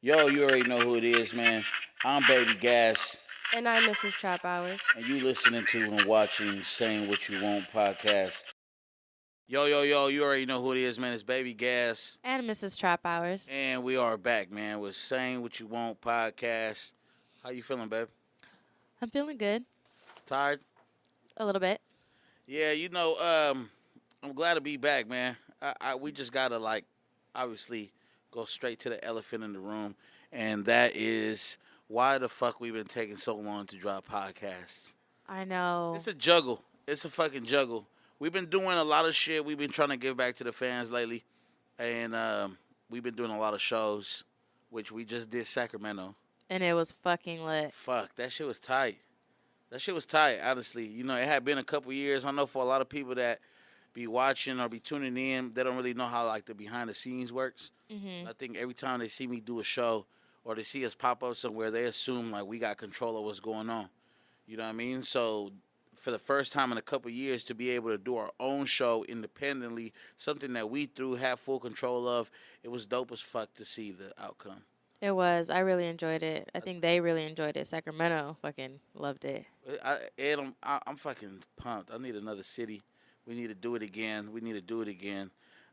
Yo, you already know who it is, man. I'm Baby Gas, And I'm Mrs.Traphours. and you listening to and watching Saying What You Want podcast. Yo, you already know who it is, man. It's Baby Gas, And Mrs.Traphours. and we are back, man, with Saying What You Want podcast. How you feeling, babe? I'm feeling good. Tired? A little bit. Yeah, I'm glad to be back, man. We just gotta obviously, go straight to the elephant in the room, and that is why the fuck we've been taking so long to drop podcasts. I know. It's a juggle. It's a fucking juggle. We've been doing a lot of shit. We've been trying to give back to the fans lately, and we've been doing a lot of shows, which we just did Sacramento. And it was fucking lit. Fuck, that shit was tight. That shit was tight, honestly. It had been a couple years. I know for a lot of people that be watching or be tuning in, they don't really know how the behind the scenes works. Mm-hmm. I think every time they see me do a show or they see us pop up somewhere, they assume we got control of what's going on. You know what I mean? So for the first time in a couple years to be able to do our own show independently, something that we had full control of, it was dope as fuck to see the outcome. It was. I really enjoyed it. I think they really enjoyed it. Sacramento fucking loved it. I'm fucking pumped. I need another city. We need to do it again.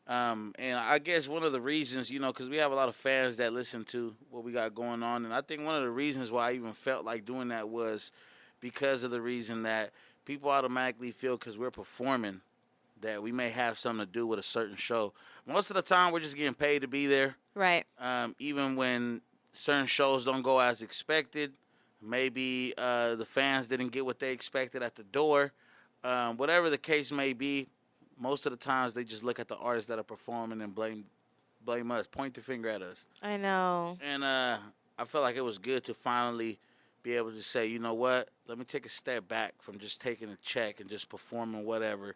And I guess one of the reasons, because we have a lot of fans that listen to what we got going on. And I think one of the reasons why I even felt like doing that was because of the reason that people automatically feel because we're performing that we may have something to do with a certain show. Most of the time, we're just getting paid to be there. Right. Even when certain shows don't go as expected, maybe the fans didn't get what they expected at the door. Whatever the case may be, most of the times they just look at the artists that are performing and blame us, point the finger at us. I know. And I felt like it was good to finally be able to say, you know what, let me take a step back from just taking a check and just performing whatever.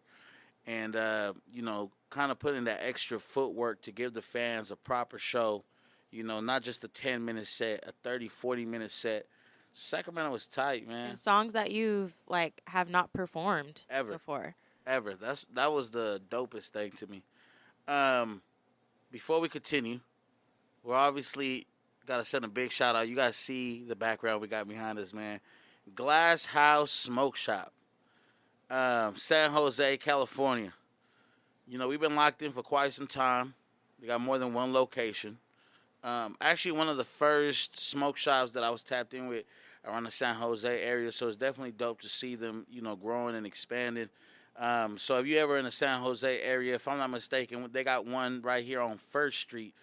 And, kind of putting that extra footwork to give the fans a proper show, not just a 10-minute set, a 30, 40-minute set. Sacramento was tight, man. And songs that you've, have not performed Ever. before. Ever. That was the dopest thing to me. Before we continue, we're obviously got to send a big shout out. You guys see the background we got behind us, man. Glass House Smoke Shop. San Jose, California. We've been locked in for quite some time. They got more than one location. Actually, one of the first smoke shops that I was tapped in with around the San Jose area, so it's definitely dope to see them, growing and expanding. So if you ever in the San Jose area, if I'm not mistaken, they got one right here on First Street.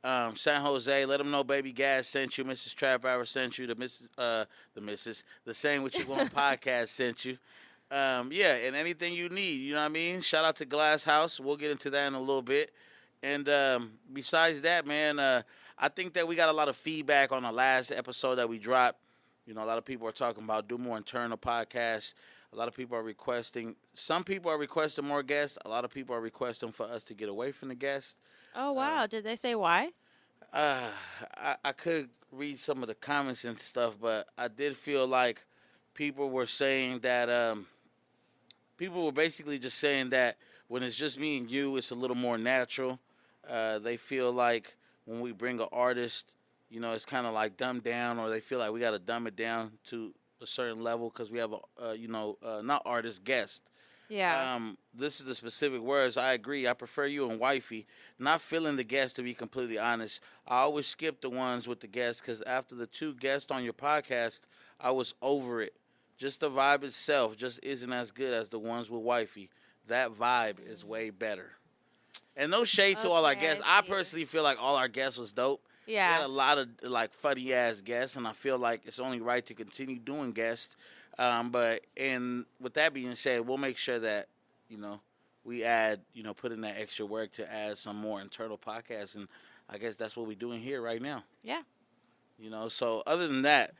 San Jose, let them know Baby Gas sent you, Mrs.Traphours sent you, the Saying What You Want podcast sent you. Yeah, and anything you need, you know what I mean? Shout out to Glass House. We'll get into that in a little bit. And besides that, man, I think that we got a lot of feedback on the last episode that we dropped. A lot of people are talking about do more internal podcasts. A lot of people are requesting. Some people are requesting more guests. A lot of people are requesting for us to get away from the guests. Oh, wow. Did they say why? I could read some of the comments and stuff, but I did feel like people were saying that people were basically just saying that when it's just me and you, it's a little more natural. They feel like when we bring an artist, it's kind of like dumbed down, or they feel like we got to dumb it down to a certain level because we have not artist, guest. Yeah. This is the specific words. I agree. I prefer you and wifey. Not feeling the guests, to be completely honest. I always skip the ones with the guests because after the 2 guests on your podcast, I was over it. Just the vibe itself just isn't as good as the ones with wifey. That vibe is way better. And no shade to all our guests. I personally feel like all our guests was dope. Yeah. We had a lot of funny ass guests, and I feel like it's only right to continue doing guests. But with that being said, we'll make sure that we add put in that extra work to add some more internal podcasts, and I guess that's what we're doing here right now. Yeah. So other than that,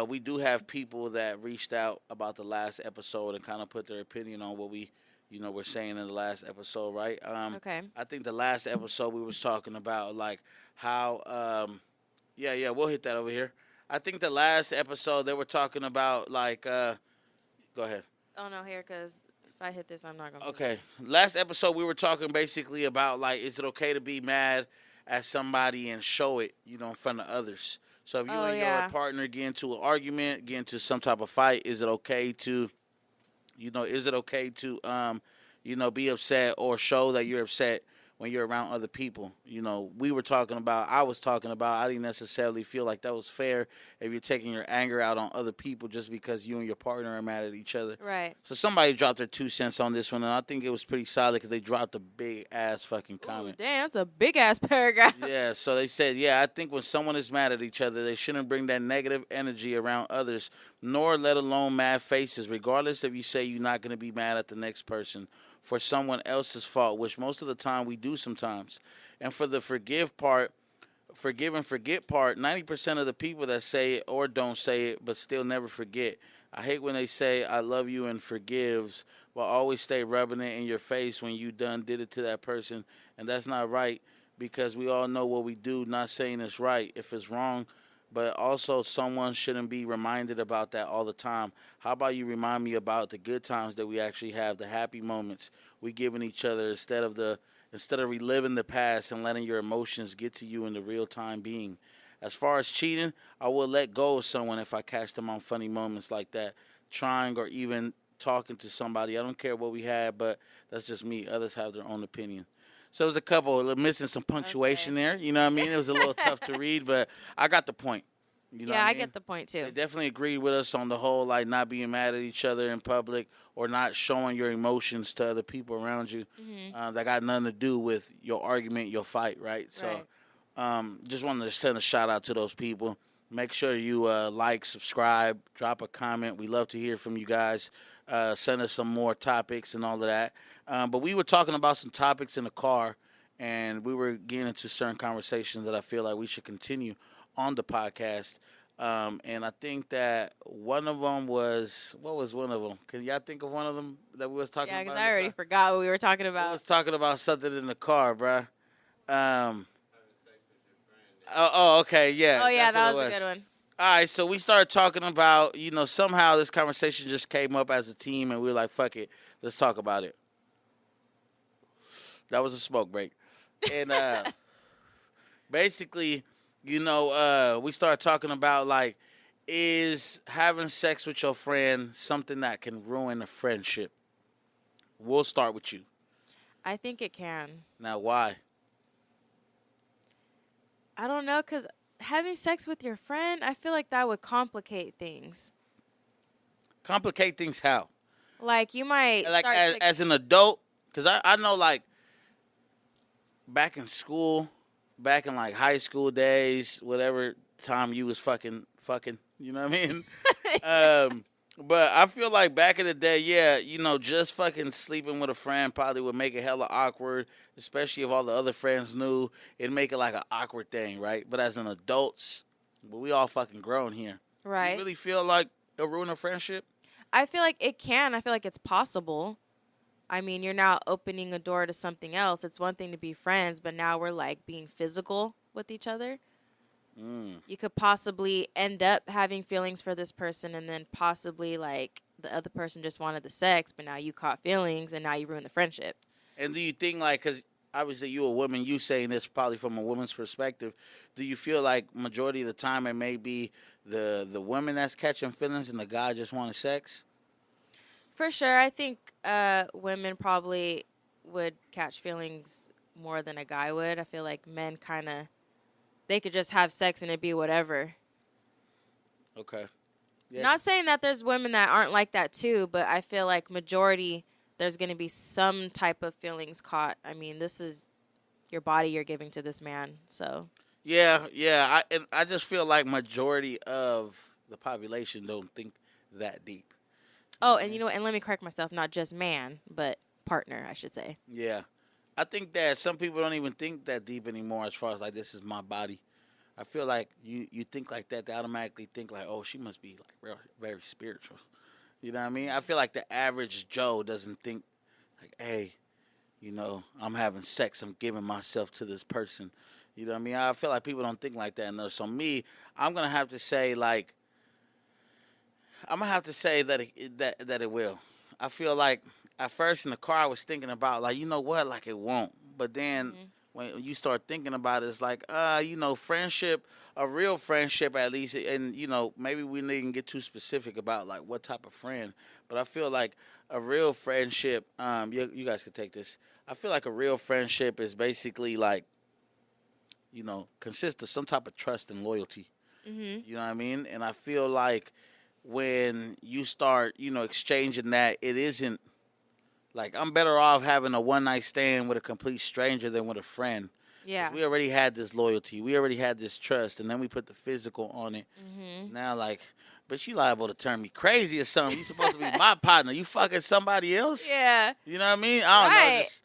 we do have people that reached out about the last episode and kind of put their opinion on what we we're saying in the last episode, right? Okay. I think the last episode we was talking about how we'll hit that over here. I think the last episode they were talking about go ahead. Oh, no, here, because if I hit this, I'm not going to. Okay. Last episode we were talking basically about is it okay to be mad at somebody and show it, in front of others. So if you Oh and your yeah. partner get into an argument, get into some type of fight, is it okay to, be upset or show that you're upset when you're around other people? I was talking about, I didn't necessarily feel like that was fair if you're taking your anger out on other people just because you and your partner are mad at each other. Right. So somebody dropped their 2 cents on this one, and I think it was pretty solid because they dropped a big ass fucking Ooh, comment. damn, that's a big ass paragraph. Yeah, so they said, yeah, I think when someone is mad at each other, they shouldn't bring that negative energy around others, nor let alone mad faces, regardless if you say you're not going to be mad at the next person for someone else's fault, which most of the time we do sometimes. And for the forgive and forget part, 90% of the people that say it or don't say it but still never forget. I hate when they say I love you and forgives, but always stay rubbing it in your face when you done did it to that person, and that's not right because we all know what we do. Not saying it's right if it's wrong, but also someone shouldn't be reminded about that all the time. How about you remind me about the good times that we actually have, the happy moments we giving each other instead of reliving the past and letting your emotions get to you in the real time being. As far as cheating, I will let go of someone if I catch them on funny moments like that, trying or even talking to somebody. I don't care what we had, but that's just me. Others have their own opinion. So it was a couple missing some punctuation Okay. there. You know what I mean? It was a little tough to read, but I got the point. You know Yeah, what I I mean? get the point too. They definitely agreed with us on the whole, like not being mad at each other in public or not showing your emotions to other people around you. Mhm. That got nothing to do with your argument, your fight, right? So, Right. just wanted to send a shout out to those people. Make sure you like, subscribe, drop a comment. We love to hear from you guys. Send us some more topics and all of that. But we were talking about some topics in the car, and we were getting into certain conversations that I feel like we should continue on the podcast. And I think that one of them was, what was one of them? Can y'all think of one of them that we was talking Yeah, about because in I the already car? forgot what we were talking We about. was talking about something in the car, bruh. Um, oh, okay, yeah, Oh yeah, that's what that it was a good was. one. All right, so we started talking about, somehow this conversation just came up as a team, and we were like, fuck it, let's talk about it. That was a smoke break. And basically, we started talking about, like, is having sex with your friend something that can ruin a friendship? We'll start with you. I think it can. Now, why? I don't know, because having sex with your friend, I feel like that would complicate things. Complicate things how? Like, you might Like, start as, to. as an adult? Because I know, like, back in school, back in like high school days, whatever time you was fucking, you know what I mean? um, but I feel like back in the day, yeah, just fucking sleeping with a friend probably would make it hella awkward, especially if all the other friends knew. It'd make it like an awkward thing, right? But as an adults, well, we all fucking grown here. You Right. really feel like it'll ruin a friendship? I feel like it can. I feel like it's possible. I mean, you're now opening a door to something else. It's one thing to be friends, but now we're like being physical with each other. Mm. You could possibly end up having feelings for this person, and then possibly like the other person just wanted the sex, but now you caught feelings and now you ruin the friendship. And do you think, like, because obviously you a woman, you saying this probably from a woman's perspective, do you feel like majority of the time it may be the woman that's catching feelings and the guy just wanting sex? For sure, I think women probably would catch feelings more than a guy would. I feel like men kind of, they could just have sex and it be whatever. Okay. Yeah. Not saying that there's women that aren't like that too, but I feel like majority there's going to be some type of feelings caught. I mean, this is your body you're giving to this man, so. Yeah. I just feel like majority of the population don't think that deep. Oh, and you know what? And let me correct myself, not just man, but partner, I should say. Yeah. I think that some people don't even think that deep anymore as far as like this is my body. I feel like you think like that, they automatically think like, oh, she must be like real, very spiritual. You know what I mean? I feel like the average Joe doesn't think like, hey, I'm having sex, I'm giving myself to this person. You know what I mean? I feel like people don't think like that enough. So me, I'm gonna have to say like, I'm gonna have to say that that it will. I feel like at first in the car I was thinking about like, you know what, like it won't. But then Mhm. when you start thinking about it, it's like, friendship, a real friendship at least, and maybe we didn't get too specific about like what type of friend, but I feel like a real friendship, you guys could take this. I feel like a real friendship is basically like, consists of some type of trust and loyalty. Mhm. You know what I mean? And I feel like when you start, exchanging that, it isn't like I'm better off having a one night stand with a complete stranger than with a friend. Yeah. Because we already had this loyalty, we already had this trust, and then we put the physical on it. Mhm. Now, like, but you liable to turn me crazy or something. You supposed to be my partner. You fucking somebody else. Yeah. You know what I mean? I don't know. Right. Just,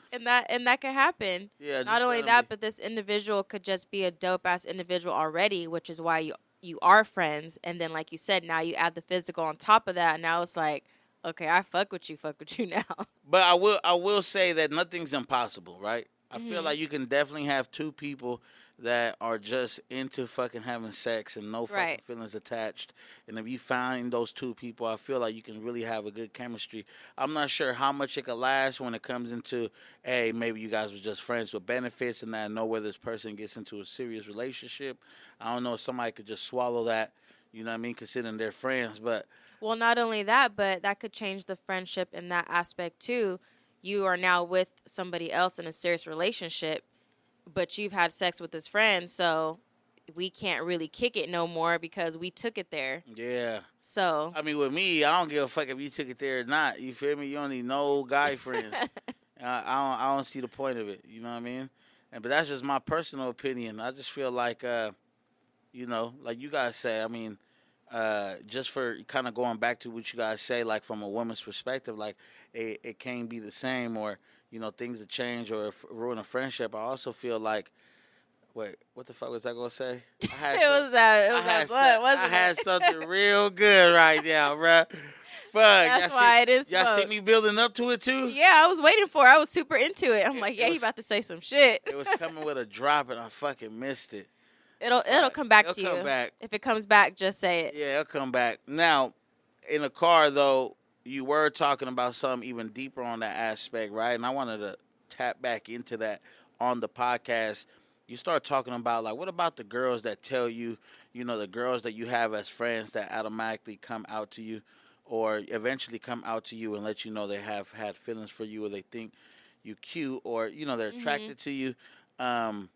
And that could happen. yeah. Not Just only randomly. that, but this individual could just be a dope ass individual already, which is why you are friends. And then, like you said, now you add the physical on top of that. And now it's like, okay, I fuck with you now. But I will say that nothing's impossible, right? I feel Mhm. like you can definitely have two people that are just into fucking having sex and no fucking Right. feelings attached. And if you find those two people, I feel like you can really have a good chemistry. I'm not sure how much it could last when it comes into, hey, maybe you guys were just friends with benefits and I know where this person gets into a serious relationship. I don't know if somebody could just swallow that, you know what I mean, considering they're friends. But Well, not only that, but that could change the friendship in that aspect too. You are now with somebody else in a serious relationship, but you've had sex with this friend, so we can't really kick it no more because we took it there. yeah. So, I mean, with me, I don't give a fuck if you took it there or not. You feel me? You don't need no guy friends. I don't see the point of it. You know what I mean? But that's just my personal opinion. I just feel like, like you guys say. I mean, just for kind of going back to what you guys say, like from a woman's perspective, like it can't be the same, or things that change or ruin a friendship. I also feel like, wait, what the fuck was I gonna say? I had it was that blood, wasn't I had it? something real good right now, bruh. Fuck, That's why it is y'all see smoke. me building up to it too? Yeah, I was waiting for it. I was super into it. I'm like, It yeah, he was- about to say some shit. It was coming with a drop and I fucking missed it. It'll Fuck. come back It'll to you. come back. If it comes back, just say it. Yeah, it'll come back. Now, in the car though, you were talking about something even deeper on that aspect, right? And I wanted to tap back into that on the podcast. You start talking about like, what about the girls that tell you, the girls that you have as friends that automatically come out to you, or eventually come out to you and let you know they have had feelings for you, or they think you cute, or they're Mhm. attracted to you. Um,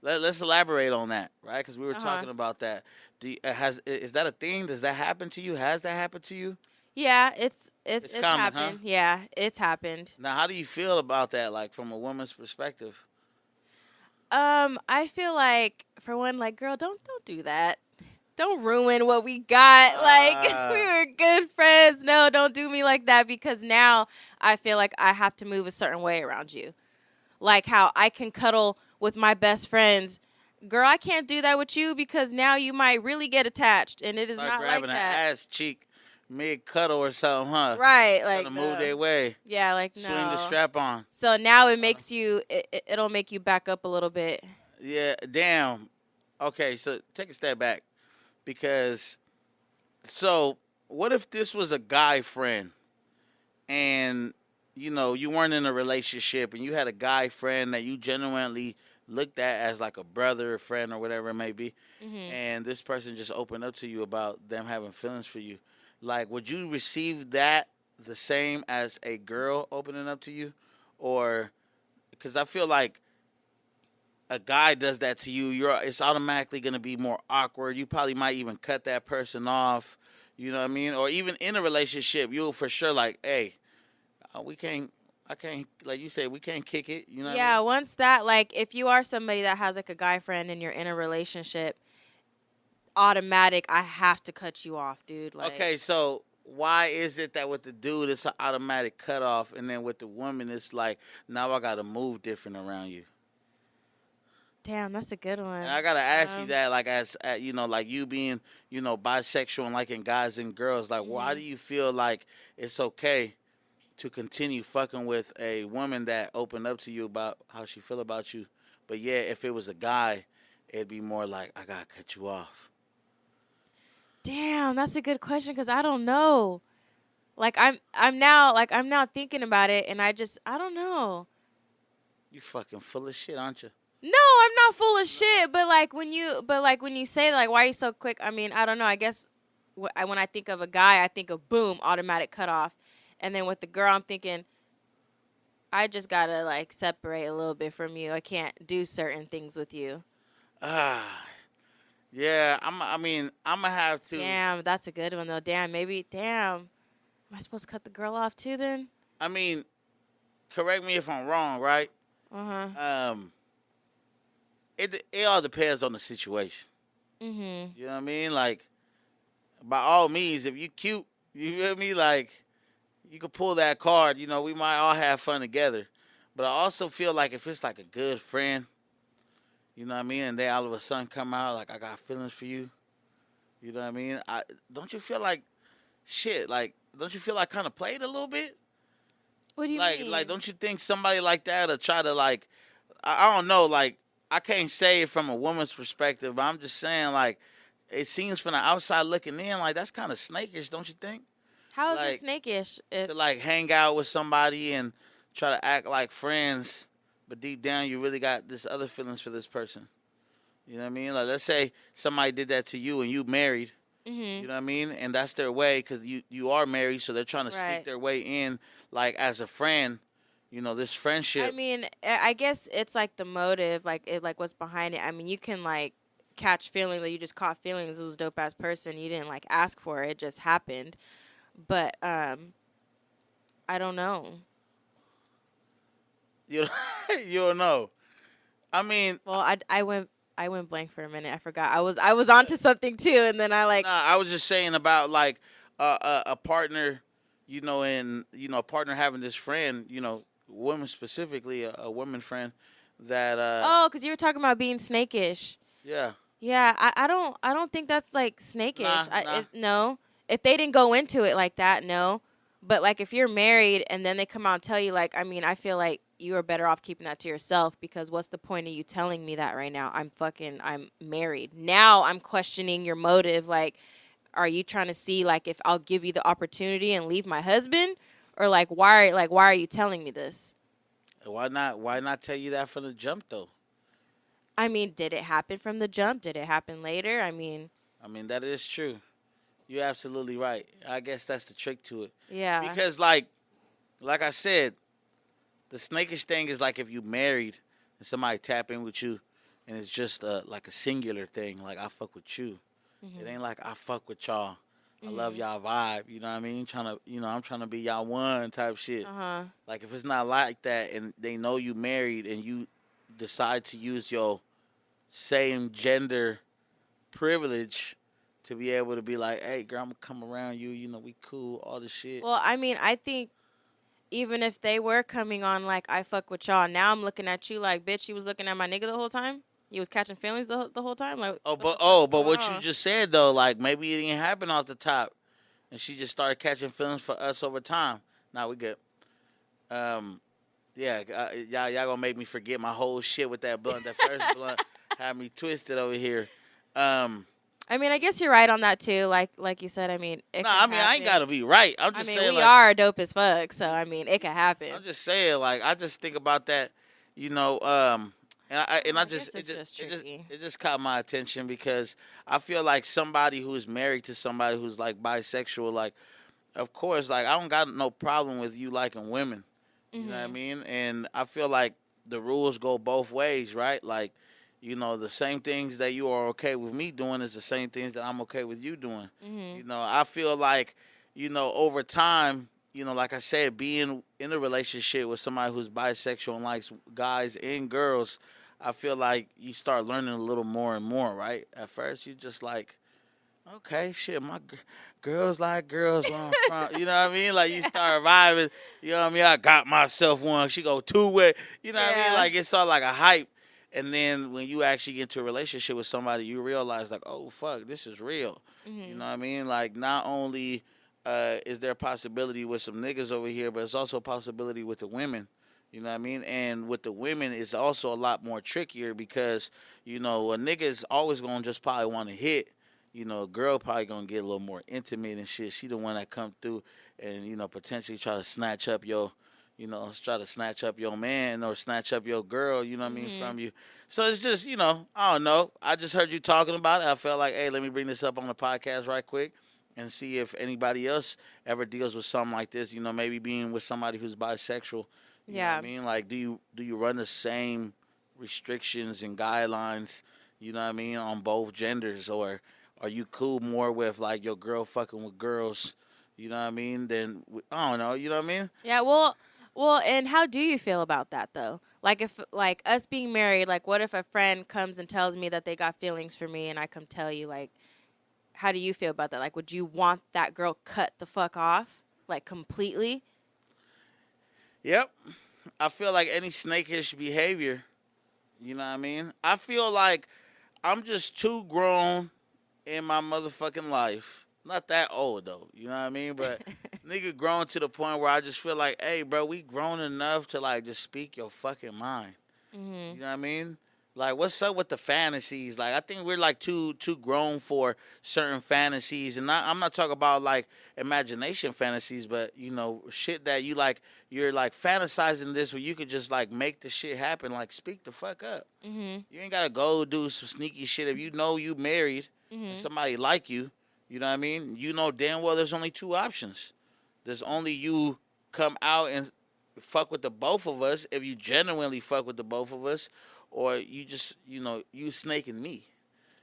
let's elaborate on that, right? Because we were Uh-huh. talking about that. Is that a thing? Does that happen to you? Has that happened to you? Yeah, it's common, huh? happened. Yeah, it's happened. Now, how do you feel about that, like from a woman's perspective? I feel like for one, like, girl, don't do that. Don't ruin what we got. Like, we were good friends. No, don't do me like that, because now I feel like I have to move a certain way around you. Like how I can cuddle with my best friends. Girl, I can't do that with you because now you might really get attached, and it is Start not like grabbing that. an ass cheek mid cuddle or something, huh? Right, Trying like to move no. their way. Yeah, like Swing no. the strap on. So now it makes you. It'll make you back up a little bit. Yeah, damn. Okay, so take a step back. Because, so, what if this was a guy friend and, you weren't in a relationship and you had a guy friend that you genuinely looked at as like a brother, a friend, or whatever it may be, Mhm. and this person just opened up to you about them having feelings for you? Like, would you receive that the same as a girl opening up to you? Or, because I feel like a guy does that to you, it's automatically going to be more awkward. You probably might even cut that person off. You know what I mean? Or even in a relationship, you'll for sure like, hey, I can't, like you said, we can't kick it. You know what Yeah, I mean? once that, like, if you are somebody that has like a guy friend and you're in a relationship, automatic, I have to cut you off, dude. Like, Okay, so why is it that with the dude it's an automatic cutoff, and then with the woman it's like, now I got to move different around you? damn, that's a good one. And I gotta ask you Um, that, like, as like you being, bisexual and liking guys and girls, like, why Mhm. do you feel like it's okay to continue fucking with a woman that opened up to you about how she feel about you, but yeah, if it was a guy, it'd be more like, I gotta cut you off. Damn, that's a good question because I don't know. Like I'm now thinking about it, and I don't know. You fucking full of shit, aren't you? No, I'm not full of shit. But when you say like, why are you so quick? I mean, I don't know. I guess when I think of a guy, I think of boom, automatic cutoff, and then with the girl, I'm thinking I just gotta like separate a little bit from you. I can't do certain things with you. Ah, yeah. I mean, I'm gonna have to. Damn, that's a good one though. Damn. Am I supposed to cut the girl off too then? I mean, correct me if I'm wrong, right? Uh huh. It all depends on the situation. Mhm. You know what I mean? Like, by all means, if you cute, you feel me? Like, you could pull that card. You know, we might all have fun together. But I also feel like if it's like a good friend, you know what I mean, and they all of a sudden come out like I got feelings for you. You know what I mean? Don't you feel like shit? Like, don't you feel like kind of played a little bit? What do you Like, mean? don't you think somebody like that will try to like, I don't know, like I can't say it from a woman's perspective, but I'm just saying like, it seems from the outside looking in like that's kind of snakish, don't you think? How is it Like snakish? to like hang out with somebody and try to act like friends, but deep down you really got this other feelings for this person. You know what I mean? Like let's say somebody did that to you and you married. You Mhm. know what I mean? And that's their way because you are married, so they're trying to sneak Right. their way in, like as a friend. You know this I friendship. mean, I guess it's like the motive, like what's behind it. I mean, you can like catch feelings, like you just caught feelings. It was a dope ass person. You didn't like ask for it; it just happened. But I don't know. You know, you don't know. I mean, Well, I went blank for a minute. I forgot. I was onto something too, and then I like. nah. I was just saying about like a partner, and a partner having this friend, women specifically, a woman friend that Oh, because you were talking about being snakish. yeah, Yeah, I don't think that's like snakish. nah. No, if they didn't go into it like that, no. But like if you're married and then they come out and tell you, like, I mean, I feel like you are better off keeping that to yourself, because what's the point of you telling me that right now? I'm married. Now I'm questioning your motive. Like, are you trying to see like if I'll give you the opportunity and leave my husband, or like why are you telling me this? Why not? Why not tell you that from the jump though? I mean, did it happen from the jump? Did it happen later? I mean, That is true. You're absolutely right. I guess that's the trick to it. yeah. Because like I said, the snakish thing is like if you married and somebody tap in with you and it's just like a singular thing, like I fuck with you. It ain't like I fuck with y'all. I love y'all vibe, you know what I mean? I'm trying to be y'all one type shit. Uh-huh. Like if it's not like that and they know you married and you decide to use your same gender privilege to be able to be like, hey girl, I'm gonna come around you, we cool, all this shit. Well, I mean, I think even if they were coming on like I fuck with y'all, now I'm looking at you like, bitch, you was looking at my nigga the whole time. You was catching feelings the whole time. Like, Oh, what the but fuck is going what you on? just said though, like maybe it didn't happen off the top, and she just started catching feelings for us over time. Now we good. Yeah, y'all gonna make me forget my whole shit with that blunt. That first blunt had me twisted over here. I mean, I guess you're right on that too. Like you said, I mean, it Nah, can I ain't happen. gotta be right. I'm I just mean, saying we like are dope as fuck, so I mean, it could happen. I'm just saying like I just think about that, and I guess just it's just tricky. it just caught my attention because I feel like somebody who's married to somebody who's like bisexual, like of course, like I don't got no problem with you liking women. You know what I mean? And I feel like the rules go both ways, right? Like, the same things that you are okay with me doing is the same things that I'm okay with you doing. I feel like, over time, like I said, being in a relationship with somebody who's bisexual and likes guys and girls, I feel like you start learning a little more and more, right? At first, you just like, okay, shit, my girls like girls where I'm from. You know what I mean? Like, you start vibing. You know what I mean? I got myself one. She go two-way. You know what I mean? Yeah. Like, it's all like a hype. And then when you actually get into a relationship with somebody, you realize, like, oh, fuck, this is real. You know what I mean? Like, not only is there a possibility with some niggas over here, but it's also a possibility with the women. You know what I mean? And with the women, it's also a lot more trickier because, a nigga is always going to just probably want to hit. A girl probably gonna get a little more intimate and shit. She the one that come through and potentially try to snatch up try to snatch up your man or snatch up your girl, you know what I mean, Mhm. from you. So it's just, I don't know. I just heard you talking about it. I felt like, hey, let me bring this up on the podcast right quick and see if anybody else ever deals with something like this, maybe being with somebody who's bisexual. You know what I Yeah. mean? Like, do you run the same restrictions and guidelines, you know what I mean, on both genders, or are you cool more with like your girl fucking with girls, you know what I mean? Then I don't know, you know what I mean? Yeah, well, and how do you feel about that though? Like if like us being married, like what if a friend comes and tells me that they got feelings for me and I come tell you like how do you feel about that? Like would you want that girl cut the fuck off like completely? Yep. I feel like any snakish behavior, you know what I mean? I feel like I'm just too grown in my motherfucking life. Not that old though, you know what I mean? But nigga grown to the point where I just feel like, hey, bro, we grown enough to like just speak your fucking mind. You Mhm. know what I mean? Like, what's up with the fantasies? Like, I think we're like too grown for certain fantasies, and I'm not talking about like imagination fantasies, but shit that you're like fantasizing this where you could just like make the shit happen. Like, speak the fuck up. Mhm. You ain't gotta go do some sneaky shit if you know you married and Mhm. somebody like you. You know what I mean? You know damn well there's only two options. There's only you come out and fuck with the both of us if you genuinely fuck with the both of us, or you just you snaking me.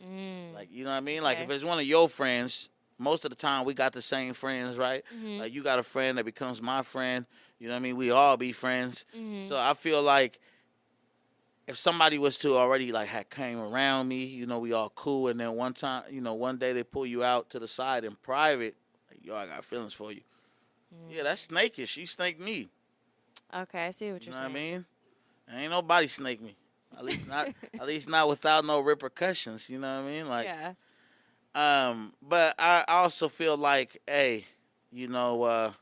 Mm. Like, you know what I mean? Like, if Okay. it's one of your friends, most of the time we got the same friends, right? Mhm. Like, you got a friend that becomes my friend. You know what I mean? We all be friends. So Mhm. I feel like if somebody was to already like had came around me, we all cool, and then one time, one day they pull you out to the side in private, like, yo, I got feelings for you. Yeah, Mm. that's snakish. You snake me. Okay, I see what You you're know what I saying. mean? Ain't nobody snake me. At least not. At least not without no repercussions. You know what I mean? Like, Yeah. but I also feel like, hey, you know, uh,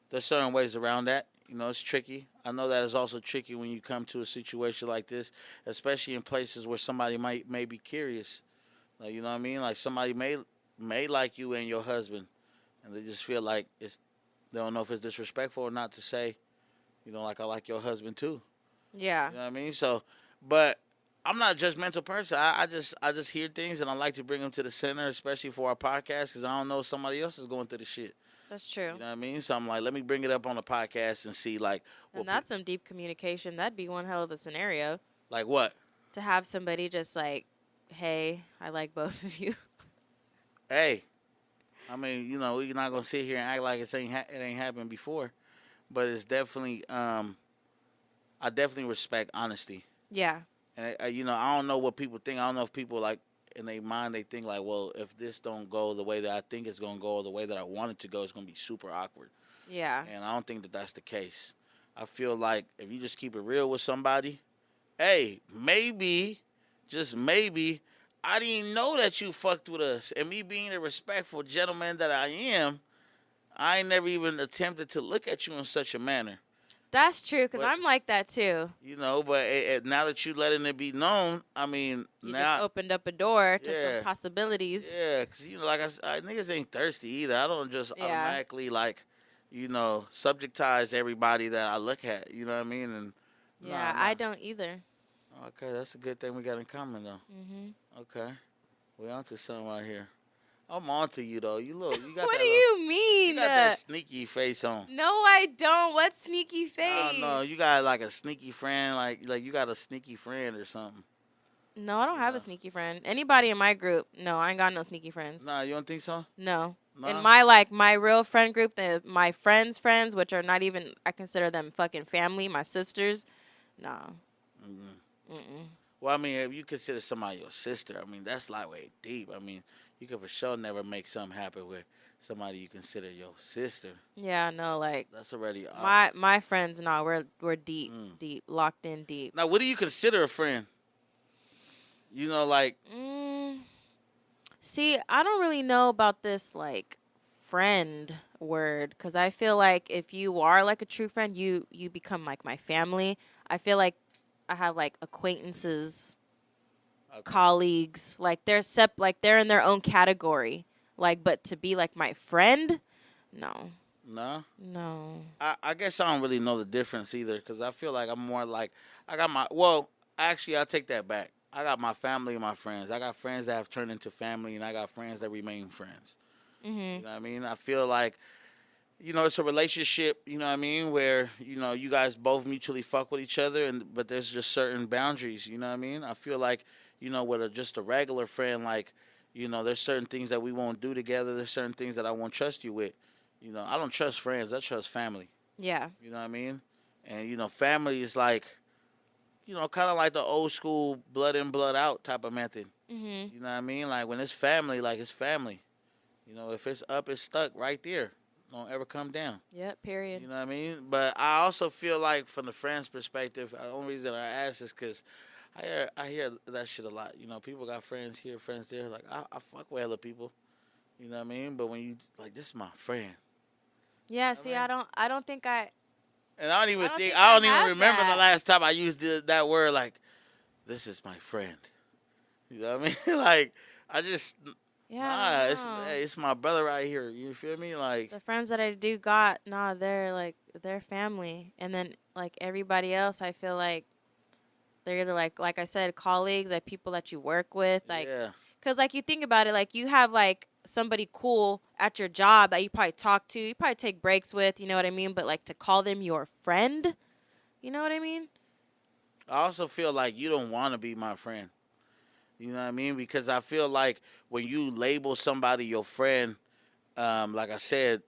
there's certain ways around that. It's tricky. I know that it's also tricky when you come to a situation like this, especially in places where somebody may be curious. Like, you know what I mean? Like, somebody may like you and your husband, and they just feel like they don't know if it's disrespectful or not to say, like, I like your husband too. Yeah. You know what I mean? So, but I'm not a judgmental person. I just hear things and I like to bring them to the center, especially for our podcast, because I don't know if somebody else is going through the shit. That's true. You know what I mean? So I'm like, let me bring it up on the podcast and see like And what that's some deep communication. That'd be one hell of a scenario like what. to have somebody just like, "Hey, I like both of you." Hey, I mean, we're not gonna sit here and act like it ain't happened before, but it's definitely I definitely respect honesty. Yeah. And I don't know what people think. I don't know if people like in their mind they think like, well, if this don't go the way that I think it's gonna go, or the way that I want it to go, it's gonna be super awkward. Yeah. And I don't think that that's the case. I feel like if you just keep it real with somebody, hey, maybe, just maybe, I didn't know that you fucked with us. And me being a respectful gentleman that I am, I ain't never even attempted to look at you in such a manner. That's true cuz But I'm like that too. now that you letting it be known, I mean, You just now, opened up a door to some yeah, possibilities. yeah, because like niggas ain't thirsty either. I don't just Yeah. automatically like, subjectize everybody that I look at. You know what I mean? And Yeah, I don't either. okay, that's a good thing we got in common though. Mhm. Okay, we onto something right here. I'm onto you though. You got What that do little, you you mean? got that sneaky face on. No, I don't. What sneaky I don't know. face? You got like a sneaky friend, like you got a sneaky friend or something. No, I don't You have a know? sneaky friend. Anybody in my group? No, I ain't got no sneaky friends. Nah, you don't think so? No. In Nah. my real friend group, my friends, which are not even I consider them fucking family, my sisters. No. Mm-hmm. Mm-mm. Well, I mean, if you consider somebody your sister, I mean, that's like way deep. I mean, you could for sure never make something happen with somebody you consider your sister. Yeah, no, like That's already my friends. No, we're deep, Mm. deep, locked in deep. Now, what do you consider a friend? Like, Mm, see, I don't really know about this like friend word because I feel like if you are like a true friend, you become like my family. I feel like I have like acquaintances, okay. colleagues, like like they're in their own category. Like, but to be like my friend, no. No. No. I guess I don't really know the difference either, because I feel like I'm more like I got my well. Actually, I'll take that back. I got my family and my friends. I got friends that have turned into family, and I got friends that remain friends. You Mhm. know what I mean? I feel like it's a relationship. You know what I mean? Where you guys both mutually fuck with each other, and but there's just certain boundaries. You know what I mean? I feel like with just a regular friend, like there's certain things that we won't do together. There's certain things that I won't trust you with. I don't trust friends. I trust family. Yeah. You know what I mean? And family is like, kind of like the old school blood in, blood out type of method. Mhm. You know what I mean? Like when it's family, like it's family. If it's up, it's stuck right there. Don't ever come down. Yep. Period. You know what I mean? But I also feel like from the friends' perspective, the only reason I ask is because I hear that shit a lot. People got friends here, friends there. Like I fuck with other people. You know what I mean? But when you like, this is my friend. Yeah. You know See, what I mean? I don't think I. And I don't I even don't think think I I don't even have remember the that. last time I used that word. Like, this is my friend. You know what I mean? Like, I just Yeah. I don't nah. It's know. hey, it's my brother right here. You feel me? Like, The friends that I do got, nah, they're like they're family, and then like everybody else, I feel like they're either like I said, colleagues, like people that you work with, like, yeah, cause like you think about it, like you have like somebody cool at your job that you probably talk to, you probably take breaks with, you know what I mean? But like to call them your friend, you know what I mean? I also feel like you don't want to be my friend. You know what I mean? Because I feel like when you label somebody your friend, like I said,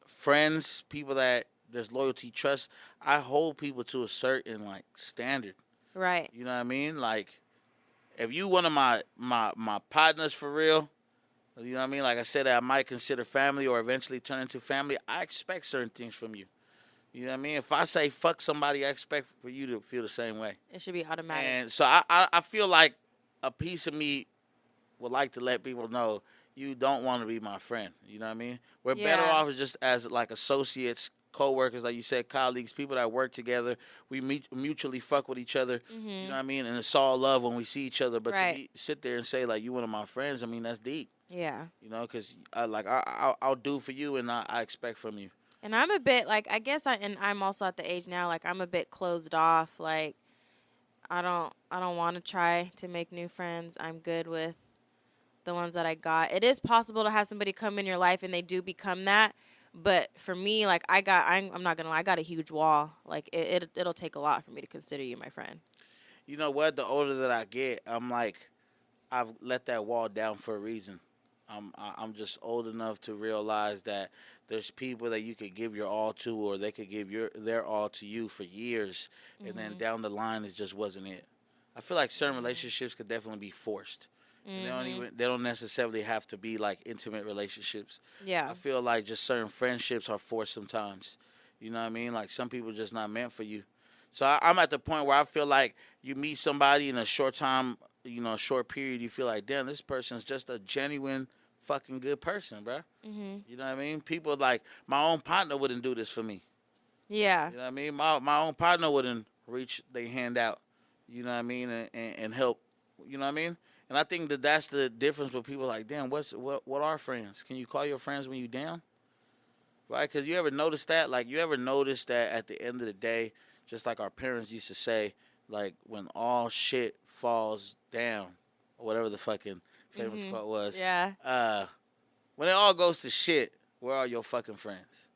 friends, people that there's loyalty, trust. I hold people to a certain like standard. Right. You know what I mean? Like, if you one of my partners for real, you know what I mean? Like I said, I might consider family or eventually turn into family. I expect certain things from you. You know what I mean? If I say fuck somebody, I expect for you to feel the same way. It should be automatic. And so I feel like a piece of me would like to let people know you don't want to be my friend. You know what I mean? We're better Yeah. off just as like associates, co-workers, like you said, colleagues, people that work together. We mutually fuck with each other. You know Mhm. what I mean? And it's all love when we see each other. But to Right. sit there and say like you one of my friends, I mean that's deep. Yeah. Because I'll do for you, and I expect from you. And I'm a bit like I guess I'm also at the age now like I'm a bit closed off. Like I don't want to try to make new friends. I'm good with the ones that I got. It is possible to have somebody come in your life and they do become that. But for me, like I'm not gonna lie, I got a huge wall. Like it'll take a lot for me to consider you my friend. You know what? The older that I get, I'm like, I've let that wall down for a reason. I'm just old enough to realize that there's people that you could give your all to, or they could give their all to you for years, and then Mhm. down the line it just wasn't it. I feel like certain Mhm. relationships could definitely be forced, and Mhm. they don't necessarily have to be like intimate relationships. Yeah. I feel like just certain friendships are forced sometimes. You know what I mean? Like some people just not meant for you. So I'm at the point where I feel like you meet somebody in a short time, a short period, you feel like, damn, this person's just a genuine fucking good person, bro. Mhm. You know what I mean? People like my own partner wouldn't do this for me. Yeah. You know what I mean? My own partner wouldn't reach their hand out. You know what I mean? And help. You know what I mean? And I think that that's the difference with people like, damn, what are friends? Can you call your friends when you down? Right? Because you ever notice that? Like, you ever notice that at the end of the day, just like our parents used to say, like, when all shit falls down, or whatever the fucking famous Mhm. quote was, Yeah. uh, when it all goes to shit, where are your fucking friends?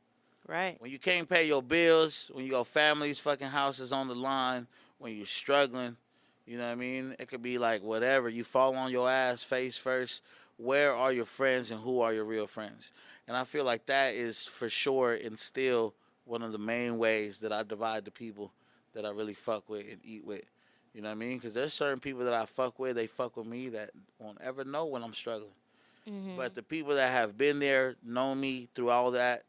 Right. When you can't pay your bills, when you got family's fucking houses on the line, when you're struggling, you know what I mean? It could be like whatever. You fall on your ass face first. Where are your friends and who are your real friends? And I feel like that is for sure and still one of the main ways that I divide the people that I really fuck with and eat with. You know what I mean? Because there's certain people that I fuck with, they fuck with me that won't ever know when I'm struggling. But Mhm. the people that have been there, known me through all that,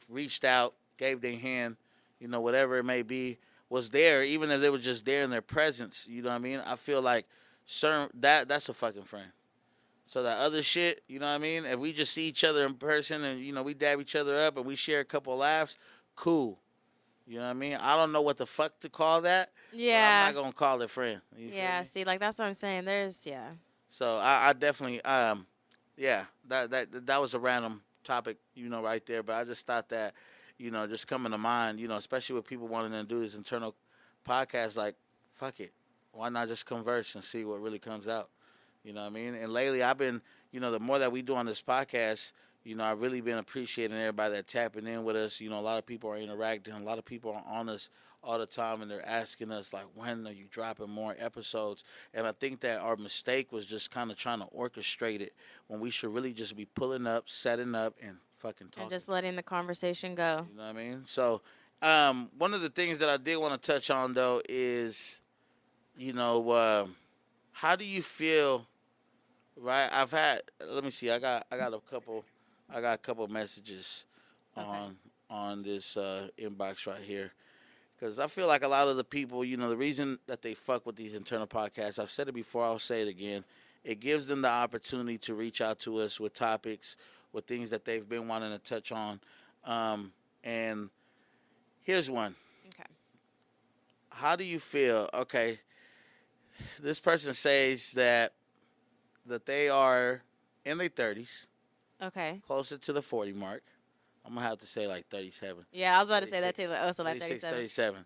reached out, gave their hand, whatever it may be, was there, even if they were just there in their presence. You know what I mean? I feel like certain that's a fucking friend. So that other shit, you know what I mean? If we just see each other in person and we dab each other up and we share a couple of laughs, cool. You know what I mean? I don't know what the fuck to call that, but I'm Yeah. not gonna call it friend. You feel Yeah. me? See, like that's what I'm saying. There's yeah. So I definitely yeah, that was a random topic, right there. But I just thought that, just coming to mind, especially with people wanting to do this internal podcast, like, fuck it. Why not just converse and see what really comes out? You know what I mean? And lately I've been, the more that we do on this podcast, I've really been appreciating everybody that tapping in with us. A lot of people are interacting. A lot of people are on us all the time, and they're asking us, like, when are you dropping more episodes? And I think that our mistake was just kind of trying to orchestrate it when we should really just be pulling up, setting up, and fucking talking. And just letting the conversation go. You know what I mean? So one of the things that I did want to touch on, though, is, how do you feel, right? Let me see, I got a couple messages on this inbox right here. Because I feel like a lot of the people, the reason that they fuck with these internal podcasts, I've said it before, I'll say it again, it gives them the opportunity to reach out to us with topics, with things that they've been wanting to touch on. And here's one. Okay. How do you feel? Okay, this person says that they are in their 30s. Okay. Closer to the 40 mark. I'm going to have to say like 37. Yeah, I was about to say that too. Oh, so like 37.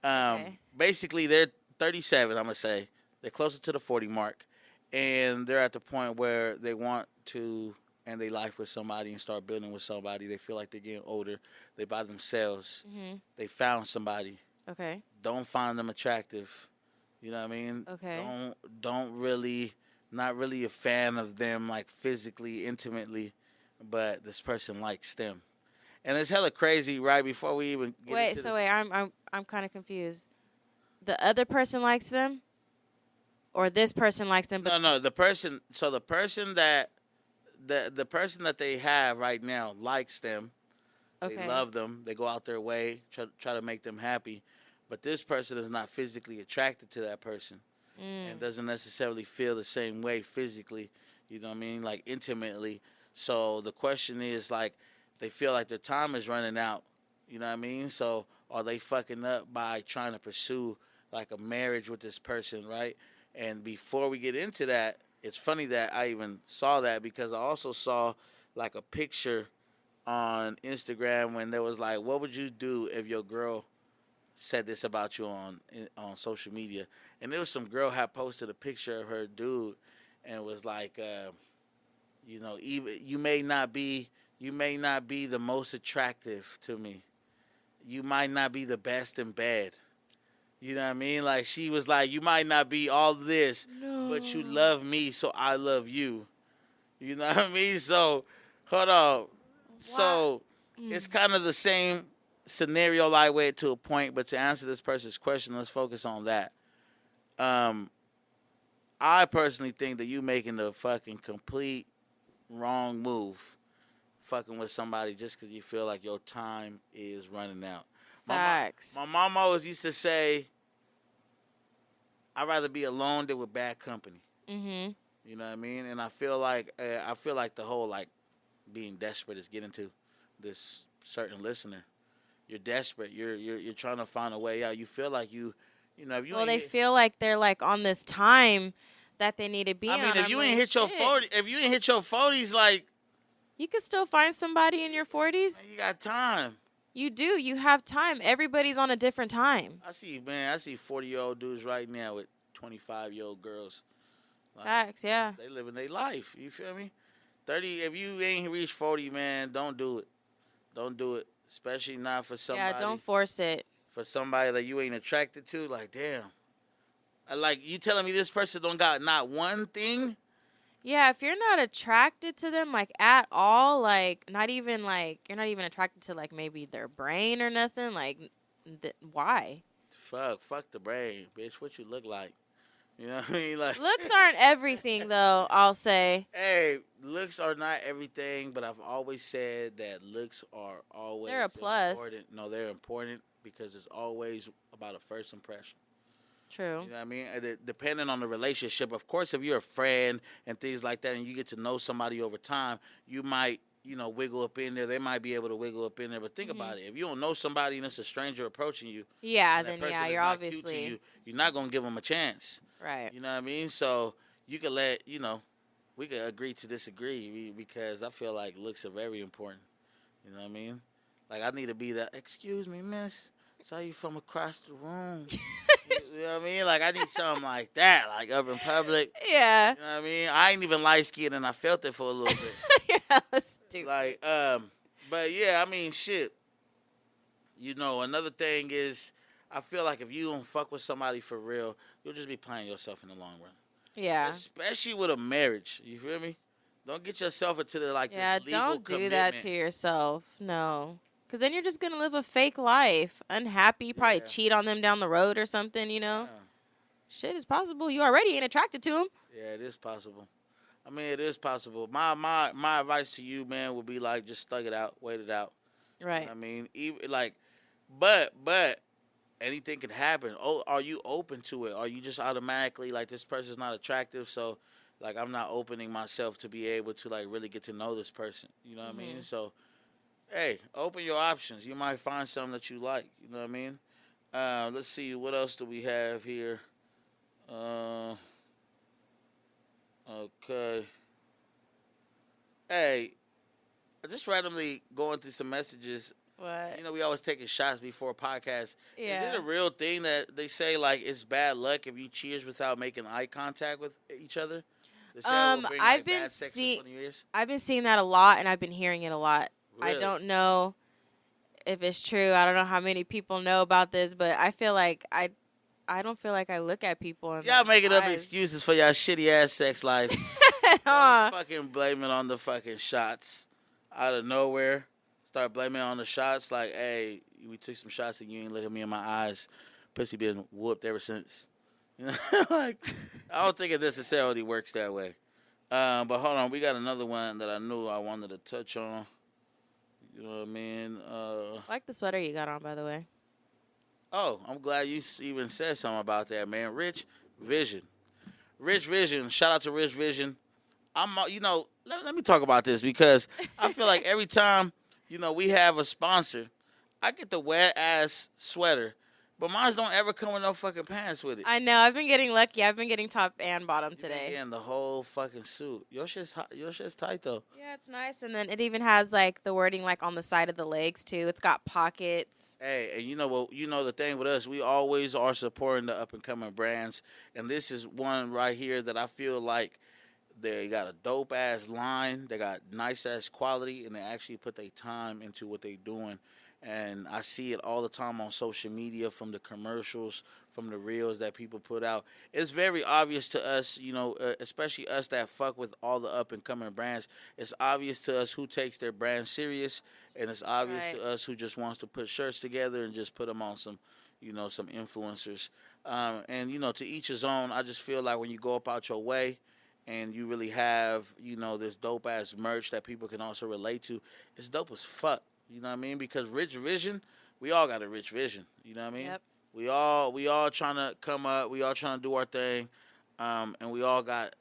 Okay. Basically, they're 37, I'm going to say. They're closer to the 40 mark. And they're at the point where they want to end their life with somebody and start building with somebody. They feel like they're getting older. They by themselves. Mm-hmm. They found somebody. Okay. Don't find them attractive. You know what I mean? Okay. Don't really, not really a fan of them, like physically, intimately, but this person likes them. And it's hella crazy, right? Before we even get into I'm kind of confused. The other person likes them, or this person likes them? But no, the person. So the person that the person that they have right now likes them. Okay. They love them. They go out their way, try to make them happy. But this person is not physically attracted to that person, and doesn't necessarily feel the same way physically. You know what I mean? Like intimately. So the question is like, they feel like their time is running out. You know what I mean? So are they fucking up by trying to pursue like a marriage with this person, right? And before we get into that, it's funny that I even saw that because I also saw like a picture on Instagram when there was like, what would you do if your girl said this about you on social media? And there was some girl had posted a picture of her dude and was like, even you may not be the most attractive to me. You might not be the best in bed. You know what I mean? Like, she was like, you might not be all this, but you love me, so I love you. You know what I mean? So, hold on. What? So, it's kind of the same scenario lightweight to a point, but to answer this person's question, let's focus on that. I personally think that you making the fucking complete wrong move fucking with somebody just because you feel like your time is running out. Facts. My mom always used to say, I'd rather be alone than with bad company. Mm-hmm. You know what I mean? And I feel like the whole like being desperate is getting to this certain listener. You're desperate. You're trying to find a way out. You feel like if you they feel like they're like on this time that they need to be on. If you ain't hit your 40s, like, you could still find somebody in your 40s. You got time. You do. You have time. Everybody's on a different time. I see 40-year-old dudes right now with 25-year-old girls. Like, facts, yeah. They living their life. You feel me? 30. If you ain't reached 40, man, don't do it. Don't do it. Especially not for somebody. Yeah, don't force it. For somebody that you ain't attracted to, like, damn. Like, you telling me this person don't got not one thing? Yeah, if you're not attracted to them, like, at all, like, not even, like, you're not even attracted to, like, maybe their brain or nothing, like, why? Fuck the brain, bitch. What you look like? You know what I mean? Like, looks aren't everything, though, I'll say. Hey, looks are not everything, but I've always said that looks are always they're a plus. Important. No, they're important because it's always about a first impression. True. You know what I mean? Depending on the relationship, of course, if you're a friend and things like that and you get to know somebody over time, you might, wiggle up in there. They might be able to wiggle up in there. But think about it. If you don't know somebody and it's a stranger approaching you, then you're obviously... you're not going to give them a chance. Right. You know what I mean? So you can let, we could agree to disagree because I feel like looks are very important. You know what I mean? Like I need to be that. Excuse me, miss. Saw you from across the room. You know what I mean? Like I need something like that, like up in public. Yeah. You know what I mean? I ain't even light skinned and I felt it for a little bit. You're hella stupid. Like, but yeah, I mean, shit. You know, another thing is, I feel like if you don't fuck with somebody for real, you'll just be playing yourself in the long run. Yeah. Especially with a marriage. You feel me? Don't get yourself into the like Yeah, this legal don't do commitment. that to yourself. No. Because then you're just going to live a fake life. Unhappy, probably Yeah. cheat on them down the road or something, you know? Yeah. Shit is possible. You already ain't attracted to them. Yeah, it is possible. I mean, it is possible. My advice to you, man, would be like just thug it out, wait it out. Right. You know what I mean, even like, but anything can happen. Oh, are you open to it? Are you just automatically like this person's not attractive, so like I'm not opening myself to be able to like really get to know this person? You know what I mean? So, hey, open your options. You might find something that you like. You know what I mean? Let's see, what else do we have here? Okay. Hey, I just randomly going through some messages. What? You know, we always taking shots before a podcast. Yeah. Is it a real thing that they say like it's bad luck if you cheers without making eye contact with each other? They say it will bring, like, bad sex for 20 years. I've been seeing that a lot, and I've been hearing it a lot. Really? I don't know if it's true. I don't know how many people know about this, but I feel like I don't feel like I look at people. And Y'all making up excuses for y'all shitty ass sex life. Don't fucking blame it on the fucking shots out of nowhere. Start blaming it on the shots. Like, hey, we took some shots and you ain't looking me in my eyes. Pussy been whooped ever since. You know, like I don't think it necessarily works that way. But hold on, we got another one that I knew I wanted to touch on. You know what I mean? I like the sweater you got on, by the way. Oh, I'm glad you even said something about that, man. Rich Vision. Shout out to Rich Vision. Let me talk about this because I feel like every time, we have a sponsor, I get the wet ass sweater, but mine don't ever come with no fucking pants with it. I know. I've been getting lucky. I've been getting top and bottom You today. getting the whole fucking suit. Your shit's tight though. Yeah, it's nice. And then it even has like the wording like on the side of the legs too. It's got pockets. Hey, and you know what? You know the thing with us, we always are supporting the up and coming brands, and this is one right here that I feel like they got a dope ass line. They got nice ass quality, and they actually put their time into what they doing. And I see it all the time on social media, from the commercials, from the reels that people put out. It's very obvious to us, especially us that fuck with all the up and coming brands. It's obvious to us who takes their brand serious, and it's obvious to us who just wants to put shirts together and just put them on some, some influencers. And to each his own. I just feel like when you go up out your way, and you really have, this dope ass merch that people can also relate to, it's dope as fuck. You know what I mean? Because rich vision, we all got a rich vision. You know what I mean? Yep. We all trying to come up. We all trying to do our thing, and we all got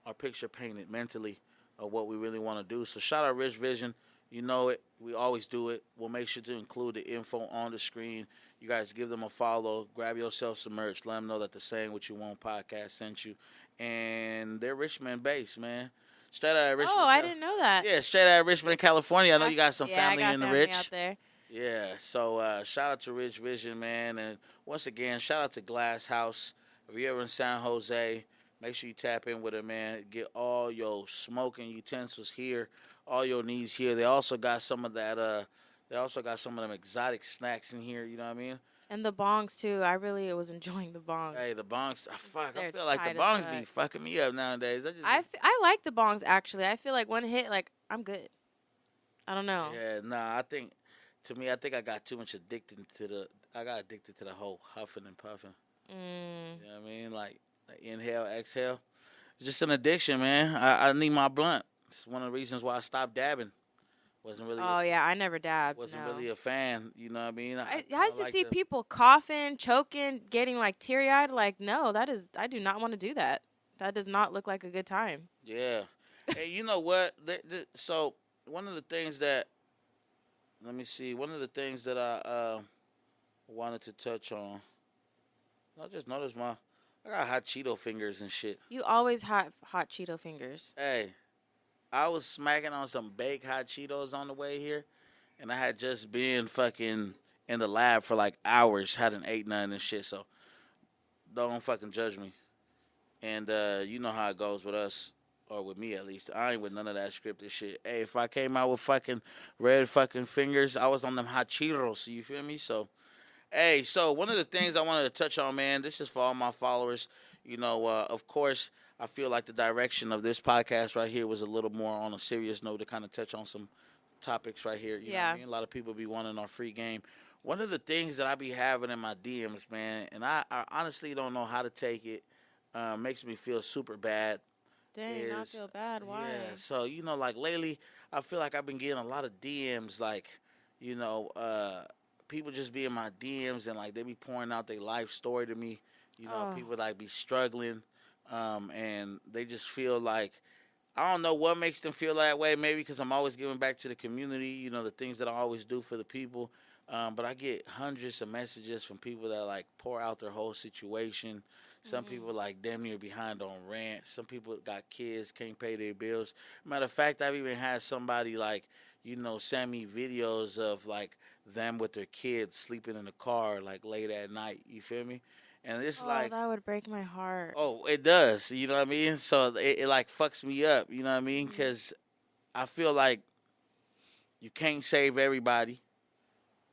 our picture painted mentally of what we really want to do. So shout out Rich Vision. You know it. We always do it. We'll make sure to include the info on the screen. You guys give them a follow. Grab yourself some merch. Let them know that the Saying What You Want podcast sent you. And they're Richmond based, man. Straight out of Richmond. Oh, I didn't know that. Yeah, straight out of Richmond, California. I know you got some family I got in the family Rich. out there. Yeah, so shout out to Rich Vision, man. And once again, shout out to Glass House. If you're ever in San Jose, make sure you tap in with it, man. Get all your smoking utensils here, all your needs here. They also got some of that. They also got some of them exotic snacks in here. You know what I mean? And the bongs too. I really was enjoying the bongs. Hey, the bongs. Fuck, I They're feel like the tight as bongs fuck. be fucking me up nowadays. I like the bongs actually. I feel like one hit, like I'm good. I don't know. Yeah, nah. I think I got too much addicted to the whole huffing and puffing. You know what I mean? Like inhale, exhale. It's just an addiction, man. I need my blunt. It's one of the reasons why I stopped dabbing. Wasn't really. I never dabbed. Wasn't no. really a fan. You know what I mean? I used to see people coughing, choking, getting like teary eyed. Like, no, I do not want to do that. That does not look like a good time. Yeah. Hey, you know what? So one of the things that, let me see. One of the things that I wanted to touch on. I just noticed I got hot Cheeto fingers and shit. You always have hot Cheeto fingers. Hey, I was smacking on some baked hot Cheetos on the way here, and I had just been fucking in the lab for like hours, hadn't ate nothing and shit. So don't fucking judge me. And you know how it goes with us, or with me at least. I ain't with none of that scripted shit. Hey, if I came out with fucking red fucking fingers, I was on them hot Cheetos. You feel me? So, hey, so one of the things I wanted to touch on, man, this is for all my followers. Of course, I feel like the direction of this podcast right here was a little more on a serious note to kind of touch on some topics right here. You know what I mean? A lot of people be wanting our free game. One of the things that I be having in my DMs, man, and I honestly don't know how to take it, makes me feel super bad. Dang, I feel bad. Why? Yeah, so like lately, I feel like I've been getting a lot of DMs, like, you know, people just be in my DMs and like they be pouring out their life story to me. People like be struggling, and they just feel like I don't know what makes them feel that way. Maybe because I'm always giving back to the community, the things that I always do for the people. But I get hundreds of messages from people that like pour out their whole situation. Some people like damn near behind on rent. Some people got kids, can't pay their bills. Matter of fact, I've even had somebody like, send me videos of like them with their kids sleeping in the car like late at night. You feel me? And it's like, that would break my heart. oh, it does. You know what I mean? So it like fucks me up. You know what I mean? Because I feel like you can't save everybody.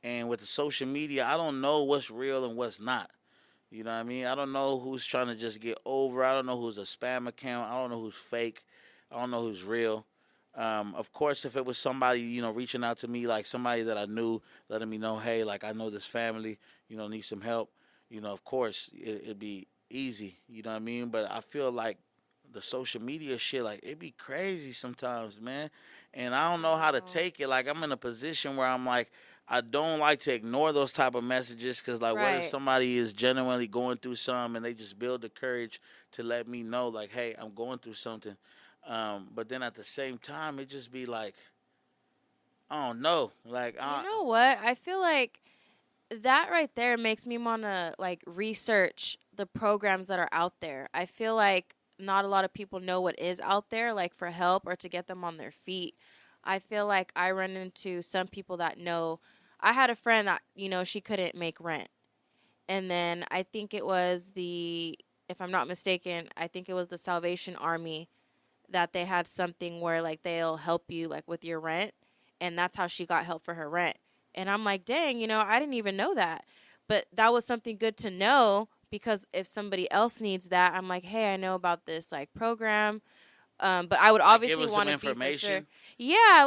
And with the social media, I don't know what's real and what's not. You know what I mean? I don't know who's trying to just get over. I don't know who's a spam account. I don't know who's fake. I don't know who's real. Of course, if it was somebody, reaching out to me, like somebody that I knew, letting me know, hey, like I know this family, need some help, of course, it'd be easy. You know what I mean? But I feel like the social media shit, like, it be crazy sometimes, man. And I don't know how to take it. Like, I'm in a position where I'm like, I don't like to ignore those type of messages because, like, what if somebody is genuinely going through something and they just build the courage to let me know, like, hey, I'm going through something. But then at the same time, it just be like, I don't know. Like, you know what? I feel like that right there makes me want to, like, research the programs that are out there. I feel like not a lot of people know what is out there, like, for help or to get them on their feet. I feel like I run into some people that know. I had a friend that, she couldn't make rent. And then I think it was if I'm not mistaken, I think it was the Salvation Army that they had something where, like, they'll help you, like, with your rent. And that's how she got help for her rent. And I'm like, dang, I didn't even know that. But that was something good to know because if somebody else needs that, I'm like, hey, I know about this, like, program. But I would obviously want to be for sure. Yeah,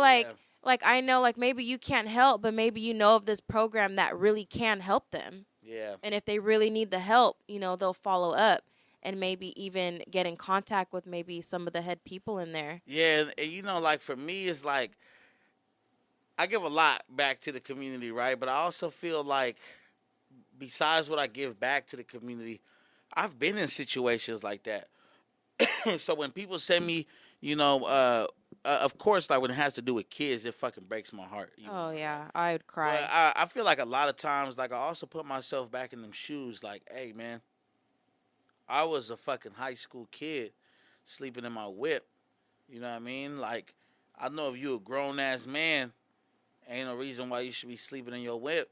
like I know, like, maybe you can't help, but maybe you know of this program that really can help them. Yeah. And if they really need the help, they'll follow up and maybe even get in contact with maybe some of the head people in there. Yeah, and like for me, it's like I give a lot back to the community, right? But I also feel like besides what I give back to the community, I've been in situations like that. So when people send me, of course, like when it has to do with kids, it fucking breaks my heart. Oh yeah, I would cry. But I feel like a lot of times, like I also put myself back in them shoes. Like, hey man, I was a fucking high school kid sleeping in my whip. You know what I mean? Like, I know if you a grown ass man, ain't no reason why you should be sleeping in your whip.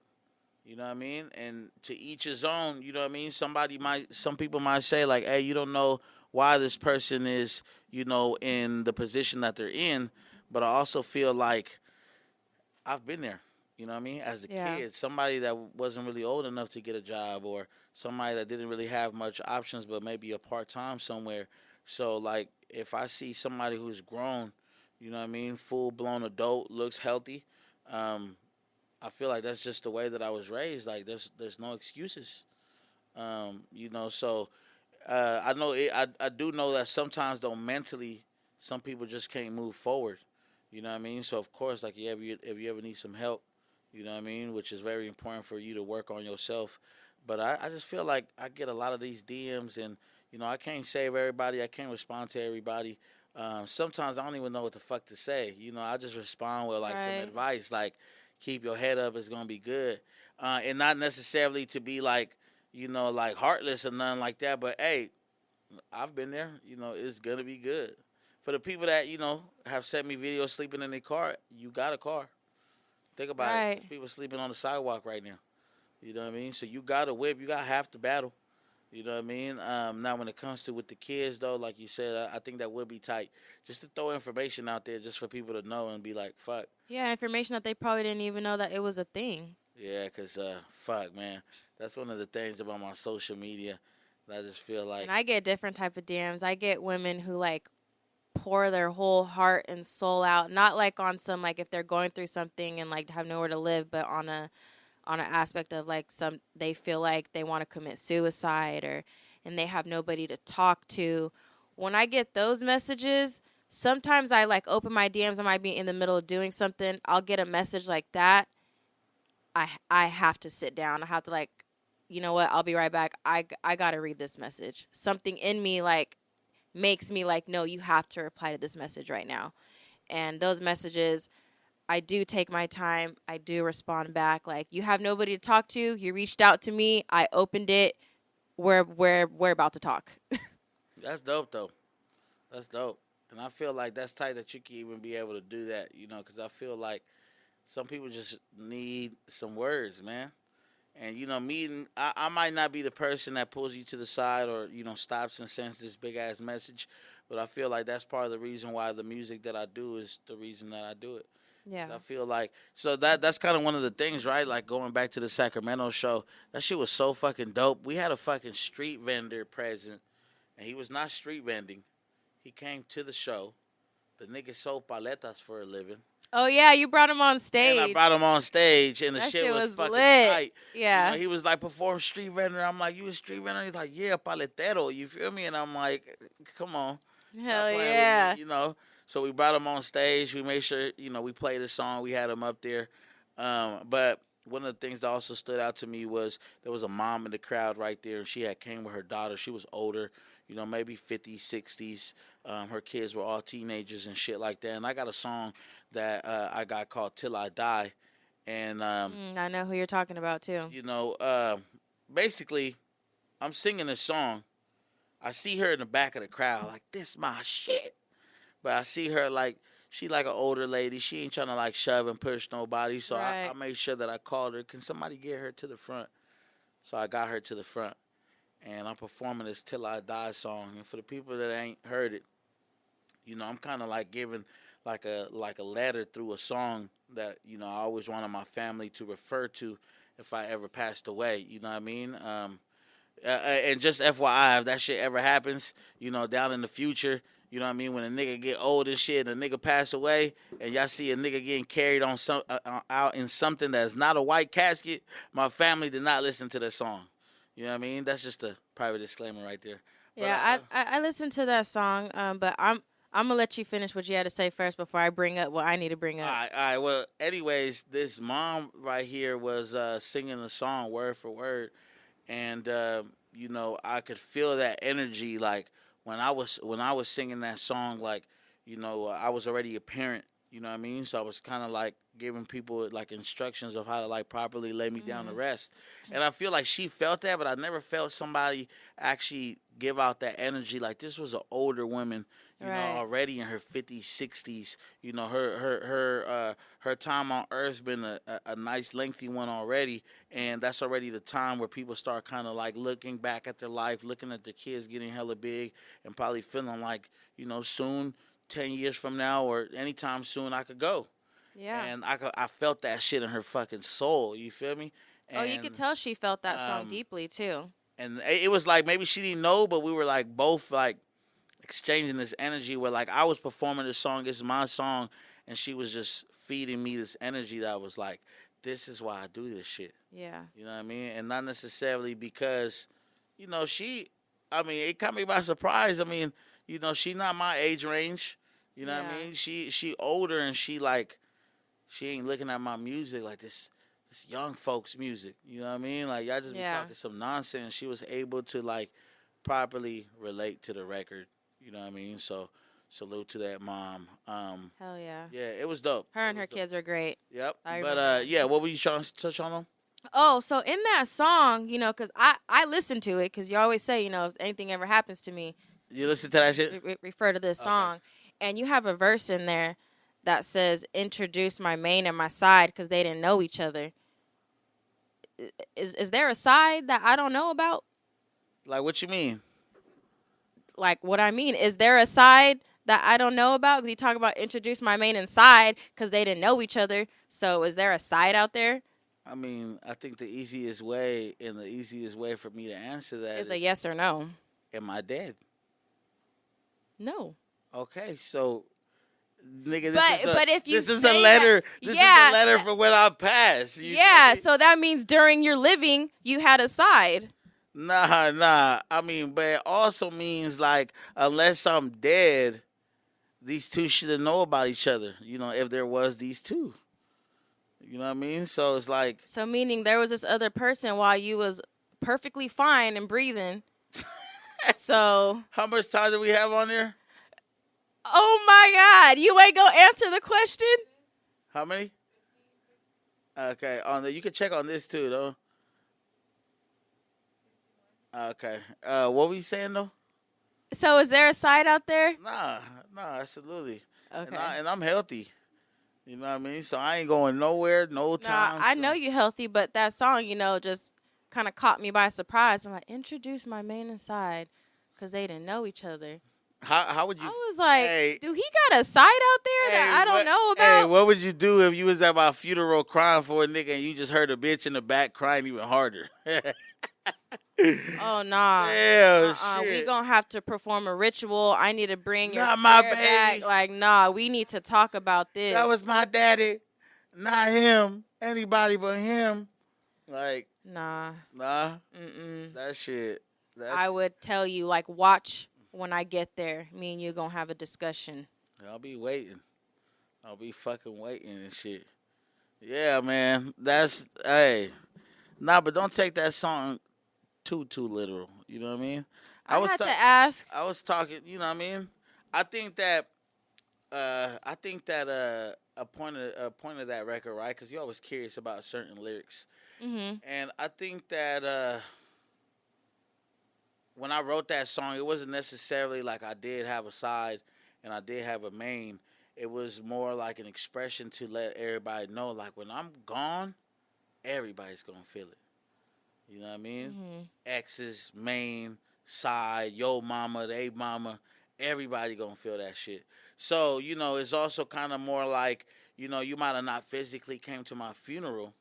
You know what I mean? And to each his own. You know what I mean? Some people might say like, hey, you don't know why this person is, in the position that they're in. But I also feel like I've been there. You know what I mean? As a kid, somebody that wasn't really old enough to get a job, or somebody that didn't really have much options, but maybe a part-time somewhere. So like, if I see somebody who's grown, you know what I mean, full-blown adult, looks healthy, I feel like that's just the way that I was raised. Like, there's no excuses. So I know I do know that sometimes though mentally, some people just can't move forward. You know what I mean? So of course, like if you ever need some help, you know what I mean, which is very important for you to work on yourself. But I just feel like I get a lot of these DMs, and I can't save everybody. I can't respond to everybody. Sometimes I don't even know what the fuck to say. I just respond with like some advice, like keep your head up. It's gonna be good, and not necessarily to be like like heartless or nothing like that. But hey, I've been there. It's gonna be good. For the people that have sent me videos sleeping in their car, you got a car. Think about it. Right. There's people sleeping on the sidewalk right now. You know what I mean? So you got a whip. You got half the battle. You know what I mean? Now, when it comes to with the kids, though, like you said, I think that would be tight. Just to throw information out there just for people to know and be like, fuck. Yeah, information that they probably didn't even know that it was a thing. Yeah, because, fuck, man. That's one of the things about my social media that I just feel like. And I get different type of DMs. I get women who like pour their whole heart and soul out, not like on some like if they're going through something and like have nowhere to live, but on an aspect of like some they feel like they want to commit suicide or and they have nobody to talk to. When I get those messages, sometimes I like open my DMs. I might be in the middle of doing something. I'll get a message like that. I have to sit down. I have to like, you know what? I'll be right back. I gotta read this message. Something in me like makes me like, no, you have to reply to this message right now. And those messages, I do take my time. I do respond back. Like, you have nobody to talk to. You reached out to me. I opened it. We're about to talk. That's dope, though. That's dope. And I feel like that's tight that you can even be able to do that, because I feel like some people just need some words, man. And, I might not be the person that pulls you to the side or, stops and sends this big ass message, but I feel like that's part of the reason why the music that I do is the reason that I do it. Yeah. I feel like, so that's kind of one of the things, right? Like going back to the Sacramento show, that shit was so fucking dope. We had a fucking street vendor present, and he was not street vending. He came to the show. The nigga sold paletas for a living. Oh yeah, you brought him on stage. And I brought him on stage, and the That shit was fucking lit. tight. Yeah. He was like, perform street vendor. I'm like, you a street vendor? He's like, yeah, paletero. You feel me? And I'm like, come on. Hell yeah. Me, So we brought him on stage. We made sure, we played the song. We had him up there. But one of the things that also stood out to me was there was a mom in the crowd right there, and she had came with her daughter. She was older, maybe 50s, 60s. Her kids were all teenagers and shit like that. And I got a song that I got called Till I Die. And I know who you're talking about, too. Basically, I'm singing this song. I see her in the back of the crowd like, this my shit. But I see her like, she like an older lady. She ain't trying to like shove and push nobody. So Right. I made sure that I called her. Can somebody get her to the front? So I got her to the front. And I'm performing this Till I Die song. And for the people that ain't heard it, I'm kind of like giving like a letter through a song that, I always wanted my family to refer to if I ever passed away. You know what I mean? And just FYI, if that shit ever happens, down in the future, you know what I mean, when a nigga get old and shit and a nigga pass away and y'all see a nigga getting carried on some out in something that's not a white casket, my family did not listen to that song. You know what I mean? That's just a private disclaimer right there. Yeah, I listened to that song, but I'm gonna let you finish what you had to say first before I bring up what I need to bring up. All right. Well, anyways, this mom right here was singing the song word for word, and I could feel that energy. Like when I was singing that song, like I was already a parent. You know what I mean? So I was kind of like giving people like instructions of how to like properly lay me down to rest. And I feel like she felt that, but I never felt somebody actually give out that energy. Like this was an older woman, Right. already in her 50s, 60s. Her time on Earth's been a nice lengthy one already, and that's already the time where people start kind of like looking back at their life, looking at their kids getting hella big, and probably feeling like soon. 10 years from now or anytime soon I could go. Yeah. And I felt that shit in her fucking soul. You feel me? And, you could tell she felt that song deeply too. And it was like maybe she didn't know, but we were like both like exchanging this energy where like I was performing this song, this is my song, and she was just feeding me this energy that was like, this is why I do this shit. Yeah. You know what I mean? And not necessarily because, it caught me by surprise. I mean, she not my age range. You know what I mean? She older and she ain't looking at my music like this young folks music. You know what I mean? Like y'all just be talking some nonsense. She was able to like properly relate to the record. You know what I mean? So salute to that mom. Hell yeah. Yeah, it was dope. Her and her kids are great. Yep. I But remember. what were you trying to touch on them? Oh, so in that song, because I listen to it, because you always say, if anything ever happens to me, You listen to that shit? refer to this Okay. song. And you have a verse in there that says, introduce my main and my side because they didn't know each other. Is there a side that I don't know about? Like, what you mean? Like, what I mean, is there a side that I don't know about? Because you talk about introduce my main and side because they didn't know each other. So is there a side out there? I mean, I think the easiest way for me to answer that Is a is, yes or no? am I dead? No. Okay, so nigga, But if you this is a say that, letter. This is a letter for when I pass. You yeah. feel me? So that means during your living, you had a side. Nah. I mean, but it also means like unless I'm dead, these two shouldn't know about each other. If there was these two. You know what I mean? So it's like, So meaning there was this other person while you was perfectly fine and breathing. So, how much time do we have on there? oh my God, you ain't gonna answer the question? How many? Okay, on the you can check on this too though. Okay, what were you saying though? So is there a side out there? Nah, absolutely. Okay. And I'm healthy. You know what I mean? So I ain't going nowhere, no Nah, time. I so- know you healthy, but that song, just kind of caught me by surprise. I'm like, introduce my main and side, because they didn't know each other. How would I you? was like, Hey, do he got a side out there that I don't know Hey, about? what would you do if you was at my funeral crying for a nigga and you just heard a bitch in the back crying even harder? Oh, nah. Damn, shit. We gonna have to perform a ritual. I need to bring your Not my spirit back. baby. Like, nah, we need to talk about this. That was my daddy, not him. Anybody but him. Like, Nah. Mm-mm. That shit. I would tell you, like, watch when I get there. Me and you gonna have a discussion. I'll be waiting. I'll be fucking waiting and shit. Yeah, man. Hey. Nah, but don't take that song too literal. You know what I mean? I had to ask. I was talking, you know what I mean? I think that a point of that record, right? Because you're always curious about certain lyrics. Mm-hmm. And I think that when I wrote that song, it wasn't necessarily like I did have a side and I did have a main. It was more like an expression to let everybody know, like, when I'm gone, everybody's going to feel it. You know what I mean? Mm-hmm. Exes, main, side, yo mama, they mama, everybody going to feel that shit. So, it's also kind of more like, you might have not physically came to my funeral,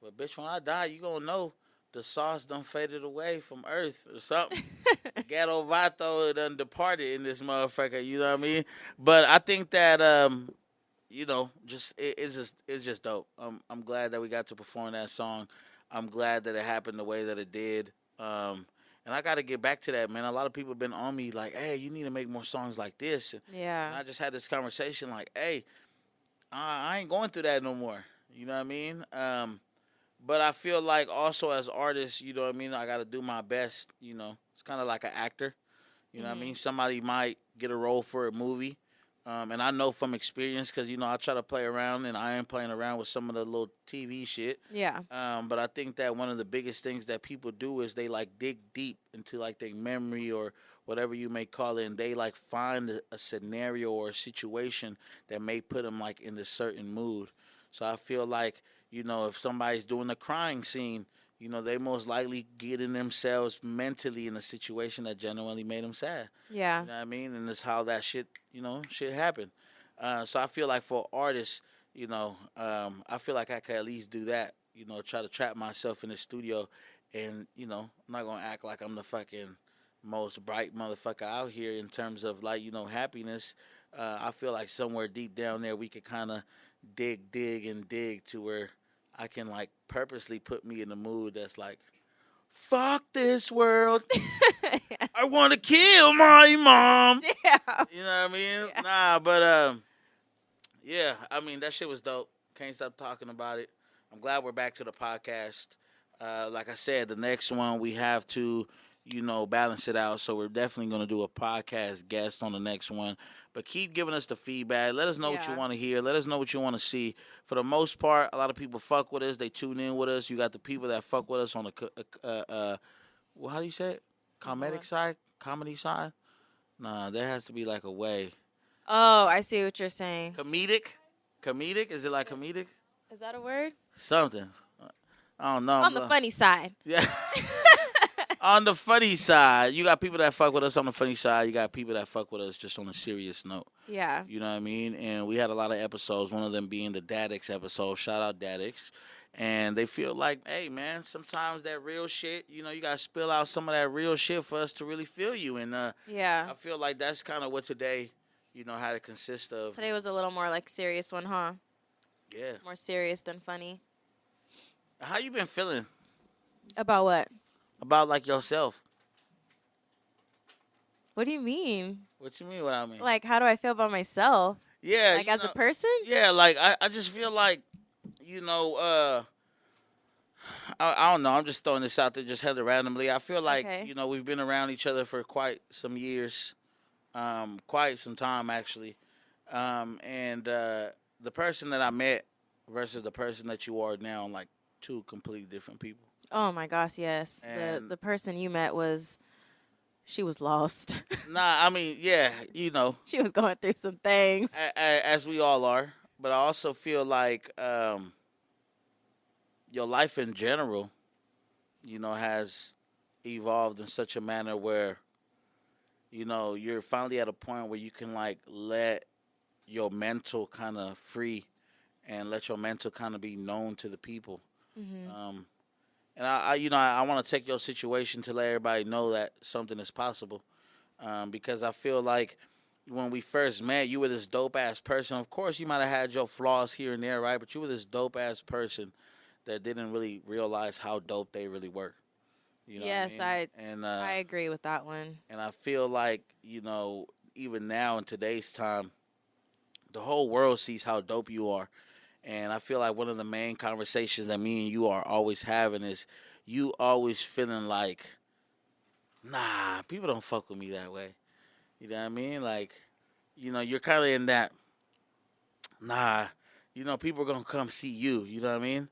but bitch, when I die, you going to know the sauce done faded away from earth or something. Ghetto Vato done departed in this motherfucker, you know what I mean? But I think that it's just dope. I'm glad that we got to perform that song. I'm glad that it happened the way that it did. And I got to get back to that, man. A lot of people have been on me like, hey, you need to make more songs like this. Yeah. And I just had this conversation like, hey, I ain't going through that no more. You know what I mean? But I feel like also as artists, you know what I mean, I got to do my best. It's kind of like an actor. You know what I mean? Somebody might get a role for a movie. And I know from experience because, I try to play around and I am playing around with some of the little TV shit. Yeah. But I think that one of the biggest things that people do is they like dig deep into like their memory or whatever you may call it. And they like find a scenario or a situation that may put them like in this certain mood. So I feel like, if somebody's doing a crying scene, they most likely getting themselves mentally in a situation that genuinely made them sad. Yeah. You know what I mean? And it's how that shit happened. So I feel like for artists, I feel like I could at least do that. Try to trap myself in the studio and, I'm not going to act like I'm the fucking most bright motherfucker out here in terms of like, happiness. I feel like somewhere deep down there we could kind of dig to where I can like purposely put me in a mood that's like, fuck this world. I want to kill my mom. Yeah. You know what I mean? Yeah. Nah, but yeah, I mean that shit was dope. Can't stop talking about it. I'm glad we're back to the podcast. Like I said, the next one we have to, balance it out. So we're definitely going to do a podcast guest on the next one. But keep giving us the feedback. Let us know what you Yeah. want to hear. Let us know what you want to see. For the most part, a lot of people fuck with us. They tune in with us. You got the people that fuck with us on the well, how do you say it? What? Comedy side. Nah, there has to be like a way. Oh, I see what you're saying. Comedic. Is it like comedic? Is that a word? Something. I don't know. On the funny side. Yeah. On the funny side, you got people that fuck with us on the funny side. You got people that fuck with us just on a serious note. Yeah. You know what I mean? And we had a lot of episodes, one of them being the Daddix episode. Shout out Daddix. And they feel like, hey, man, sometimes that real shit, you got to spill out some of that real shit for us to really feel you. And Yeah. I feel like that's kind of what today, had to consist of. Today was a little more like serious one, huh? Yeah. More serious than funny. How you been feeling About what? about, like, yourself? What do you mean? What you mean what I mean? Like, how do I feel about myself? Yeah. Like, as a person? Yeah, like, I just feel like, I don't know. I'm just throwing this out there just hella randomly. I feel like, Okay. We've been around each other for quite some years, quite some time, actually. And the person that I met versus the person that you are now, like, two completely different people. Oh, my gosh, yes. And- The person you met she was lost. Nah, I mean, yeah, She was going through some things. as we all are. But I also feel like your life in general, has evolved in such a manner where, you're finally at a point where you can, like, let your mental kind of free and let your mental kind of be known to the people. Mm-hmm. And I want to take your situation to let everybody know that something is possible. Because I feel like when we first met, you were this dope ass person. Of course, you might have had your flaws here and there, right? But you were this dope ass person that didn't really realize how dope they really were. You know Yes, what I mean? And I agree with that one. and I feel like even now in today's time, the whole world sees how dope you are. And I feel like one of the main conversations that me and you are always having is you always feeling like, nah, people don't fuck with me that way. You know what I mean? Like, you're kind of in that, nah, people are going to come see you. You know what I mean?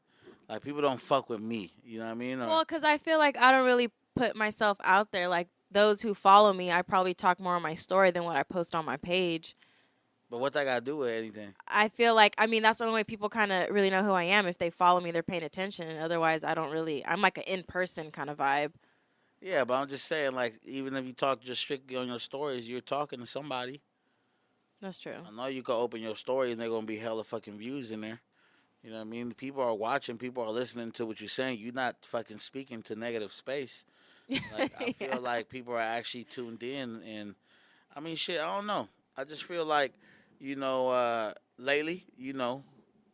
Like, people don't fuck with me. You know what I mean? Well, because I feel like I don't really put myself out there. Like, those who follow me, I probably talk more on my story than what I post on my page. But what that got to do with anything? I feel like, that's the only way people kind of really know who I am. If they follow me, they're paying attention. And otherwise, I'm like an in-person kind of vibe. Yeah, but I'm just saying, like, even if you talk just strictly on your stories, you're talking to somebody. That's true. I know you can open your story and they're going to be hella fucking views in there. You know what I mean? People are watching. People are listening to what you're saying. You're not fucking speaking to negative space. Like, I feel like people are actually tuned in. And, I mean, shit, I don't know. I just feel like, lately,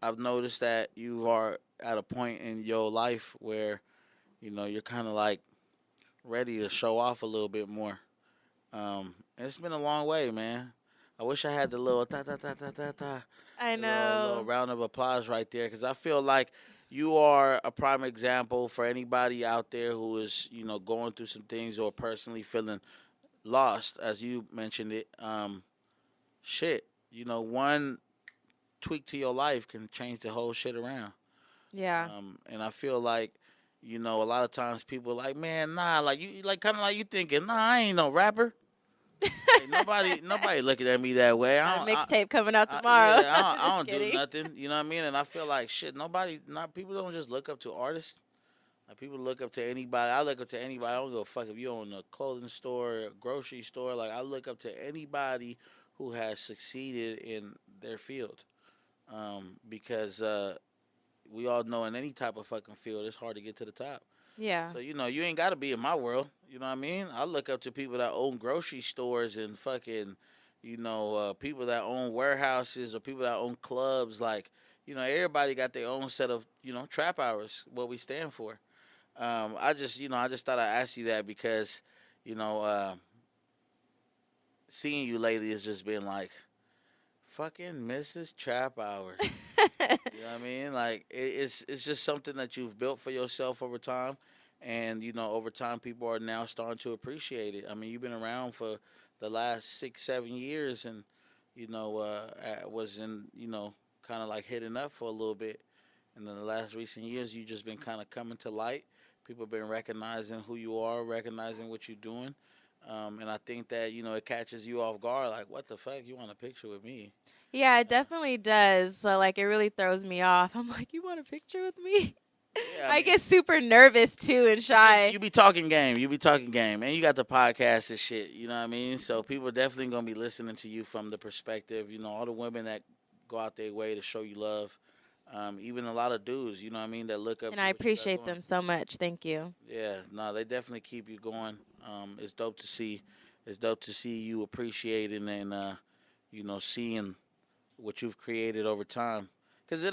I've noticed that you are at a point in your life where, you're kind of like ready to show off a little bit more. And it's been a long way, man. I wish I had the little ta-ta-ta-ta-ta-ta. I A know. little round of applause right there, because I feel like you are a prime example for anybody out there who is, going through some things or personally feeling lost, as you mentioned it. Shit, one tweak to your life can change the whole shit around. Yeah. And I feel like, a lot of times people are like, man, nah, like you, like kind of like you thinking, nah, I ain't no rapper. Like, nobody looking at me that way. Got a mixtape coming out tomorrow. Yeah, I don't do kidding. nothing. You know what I mean? And I feel like shit. People don't just look up to artists. Like, people look up to anybody. I look up to anybody. I don't give a fuck if you own a clothing store, a grocery store. Like, I look up to anybody who has succeeded in their field. Because we all know in any type of fucking field, it's hard to get to the top. Yeah. So, you ain't got to be in my world. You know what I mean? I look up to people that own grocery stores and fucking, people that own warehouses or people that own clubs. Like, everybody got their own set of, trap hours, what we stand for. I just thought I'd ask you that because, seeing you lately has just been like, fucking Mrs. Trap Hours. You know what I mean? Like, it's just something that you've built for yourself over time. And over time, people are now starting to appreciate it. I mean, you've been around for the last 6, 7 years, and was in kind of like hitting up for a little bit. And then the last recent years, you just been kind of coming to light. People been recognizing who you are, recognizing what you're doing. And I think that it catches you off guard. Like, what the fuck? You want a picture with me? Yeah, it definitely does. So like it really throws me off. I'm like, you want a picture with me? Yeah, I I mean, get super nervous too and shy. you be talking game. You be talking game. And you got the podcast and shit. You know what I mean? So people definitely going to be listening to you from the perspective, all the women that go out their way to show you love. Even a lot of dudes, you know what I mean, that look up And to I what you got appreciate going. them so much. Thank you. Yeah, no, they definitely keep you going. It's dope to see. It's dope to see you appreciating and, seeing what you've created over time. Because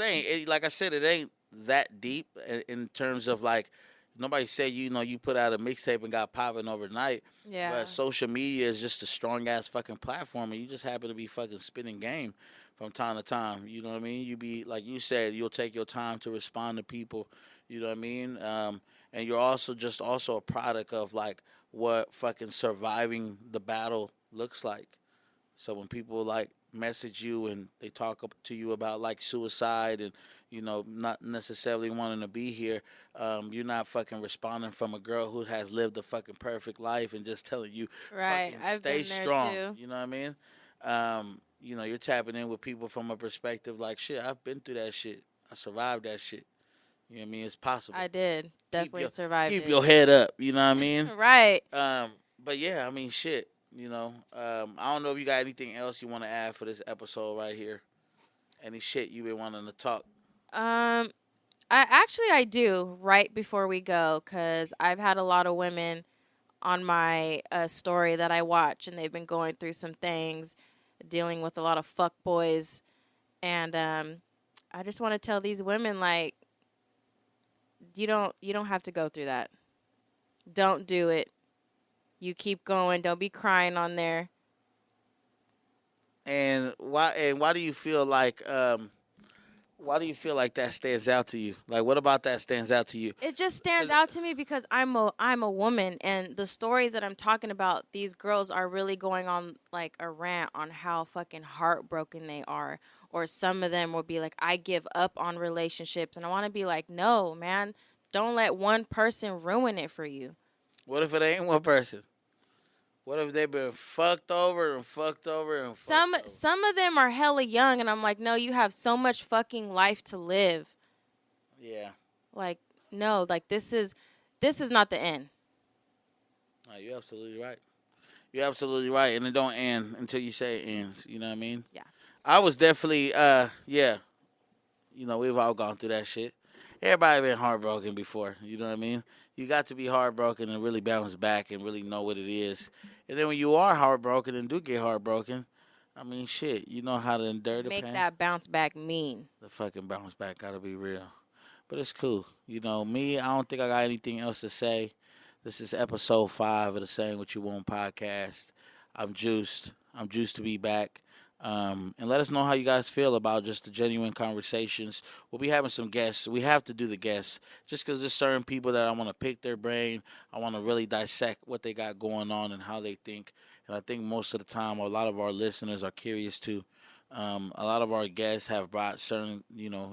like I said, it ain't that deep in terms of like, nobody said, you put out a mixtape and got popping overnight. Yeah. But social media is just a strong ass fucking platform, and you just happen to be fucking spitting game from time to time. You know what I mean? You be like you said, you'll take your time to respond to people. You know what I mean? And you're also a product of like what fucking surviving the battle looks like. So when people like message you and they talk to you about like suicide and not necessarily wanting to be here, you're not fucking responding from a girl who has lived a fucking perfect life and just telling you Right. fucking I've stay been there strong. too. You know what I mean? You're tapping in with people from a perspective like shit. I've been through that shit. I survived that shit. You know what I mean? It's possible. I did. Definitely survived Keep it. your head up. You know what I mean? Right. But yeah, I mean, shit. I don't know if you got anything else you want to add for this episode right here. Any shit you been wanting to talk? I do right before we go because I've had a lot of women on my story that I watch, and they've been going through some things, dealing with a lot of fuck boys, and I just want to tell these women like, you don't have to go through that. Don't do it. You keep going. Don't be crying on there. And why do you feel like that stands out to you? Like, what about that stands out to you? It just stands out to me because I'm a woman, and the stories that I'm talking about, these girls are really going on like a rant on how fucking heartbroken they are. Or some of them will be like, I give up on relationships, and I want to be like, no, man, don't let one person ruin it for you. What if it ain't one person? What if they've been fucked over and fucked over and Some fucked over? some of them are hella young, and I'm like, no, you have so much fucking life to live. Yeah. Like, no, like this is not the end. No, you're absolutely right. You're absolutely right, and it don't end until you say it ends. You know what I mean? Yeah. I was definitely, yeah. We've all gone through that shit. Everybody been heartbroken before. You know what I mean? You got to be heartbroken and really bounce back and really know what it is. And then when you are heartbroken and do get heartbroken, I mean, shit, you know how to endure the Make pain. that bounce back mean. The fucking bounce back gotta be real. But it's cool. Me, I don't think I got anything else to say. This is episode 5 of the Saying What You Want podcast. I'm juiced. I'm juiced to be back. And let us know how you guys feel about just the genuine conversations. We'll be having some guests. We have to do the guests just because there's certain people that I want to pick their brain. I want to really dissect what they got going on and how they think. And I think most of the time, a lot of our listeners are curious too. A lot of our guests have brought certain,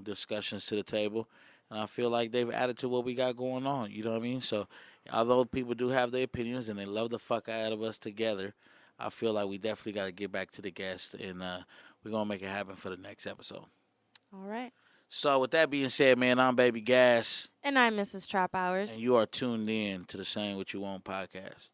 discussions to the table. And I feel like they've added to what we got going on. You know what I mean? So, although people do have their opinions and they love the fuck out of us together, I feel like we definitely got to get back to the guest, and we're going to make it happen for the next episode. All right. So, with that being said, man, I'm Baby Gas. And I'm Mrs. Traphours. And you are tuned in to the Saying What You Want podcast.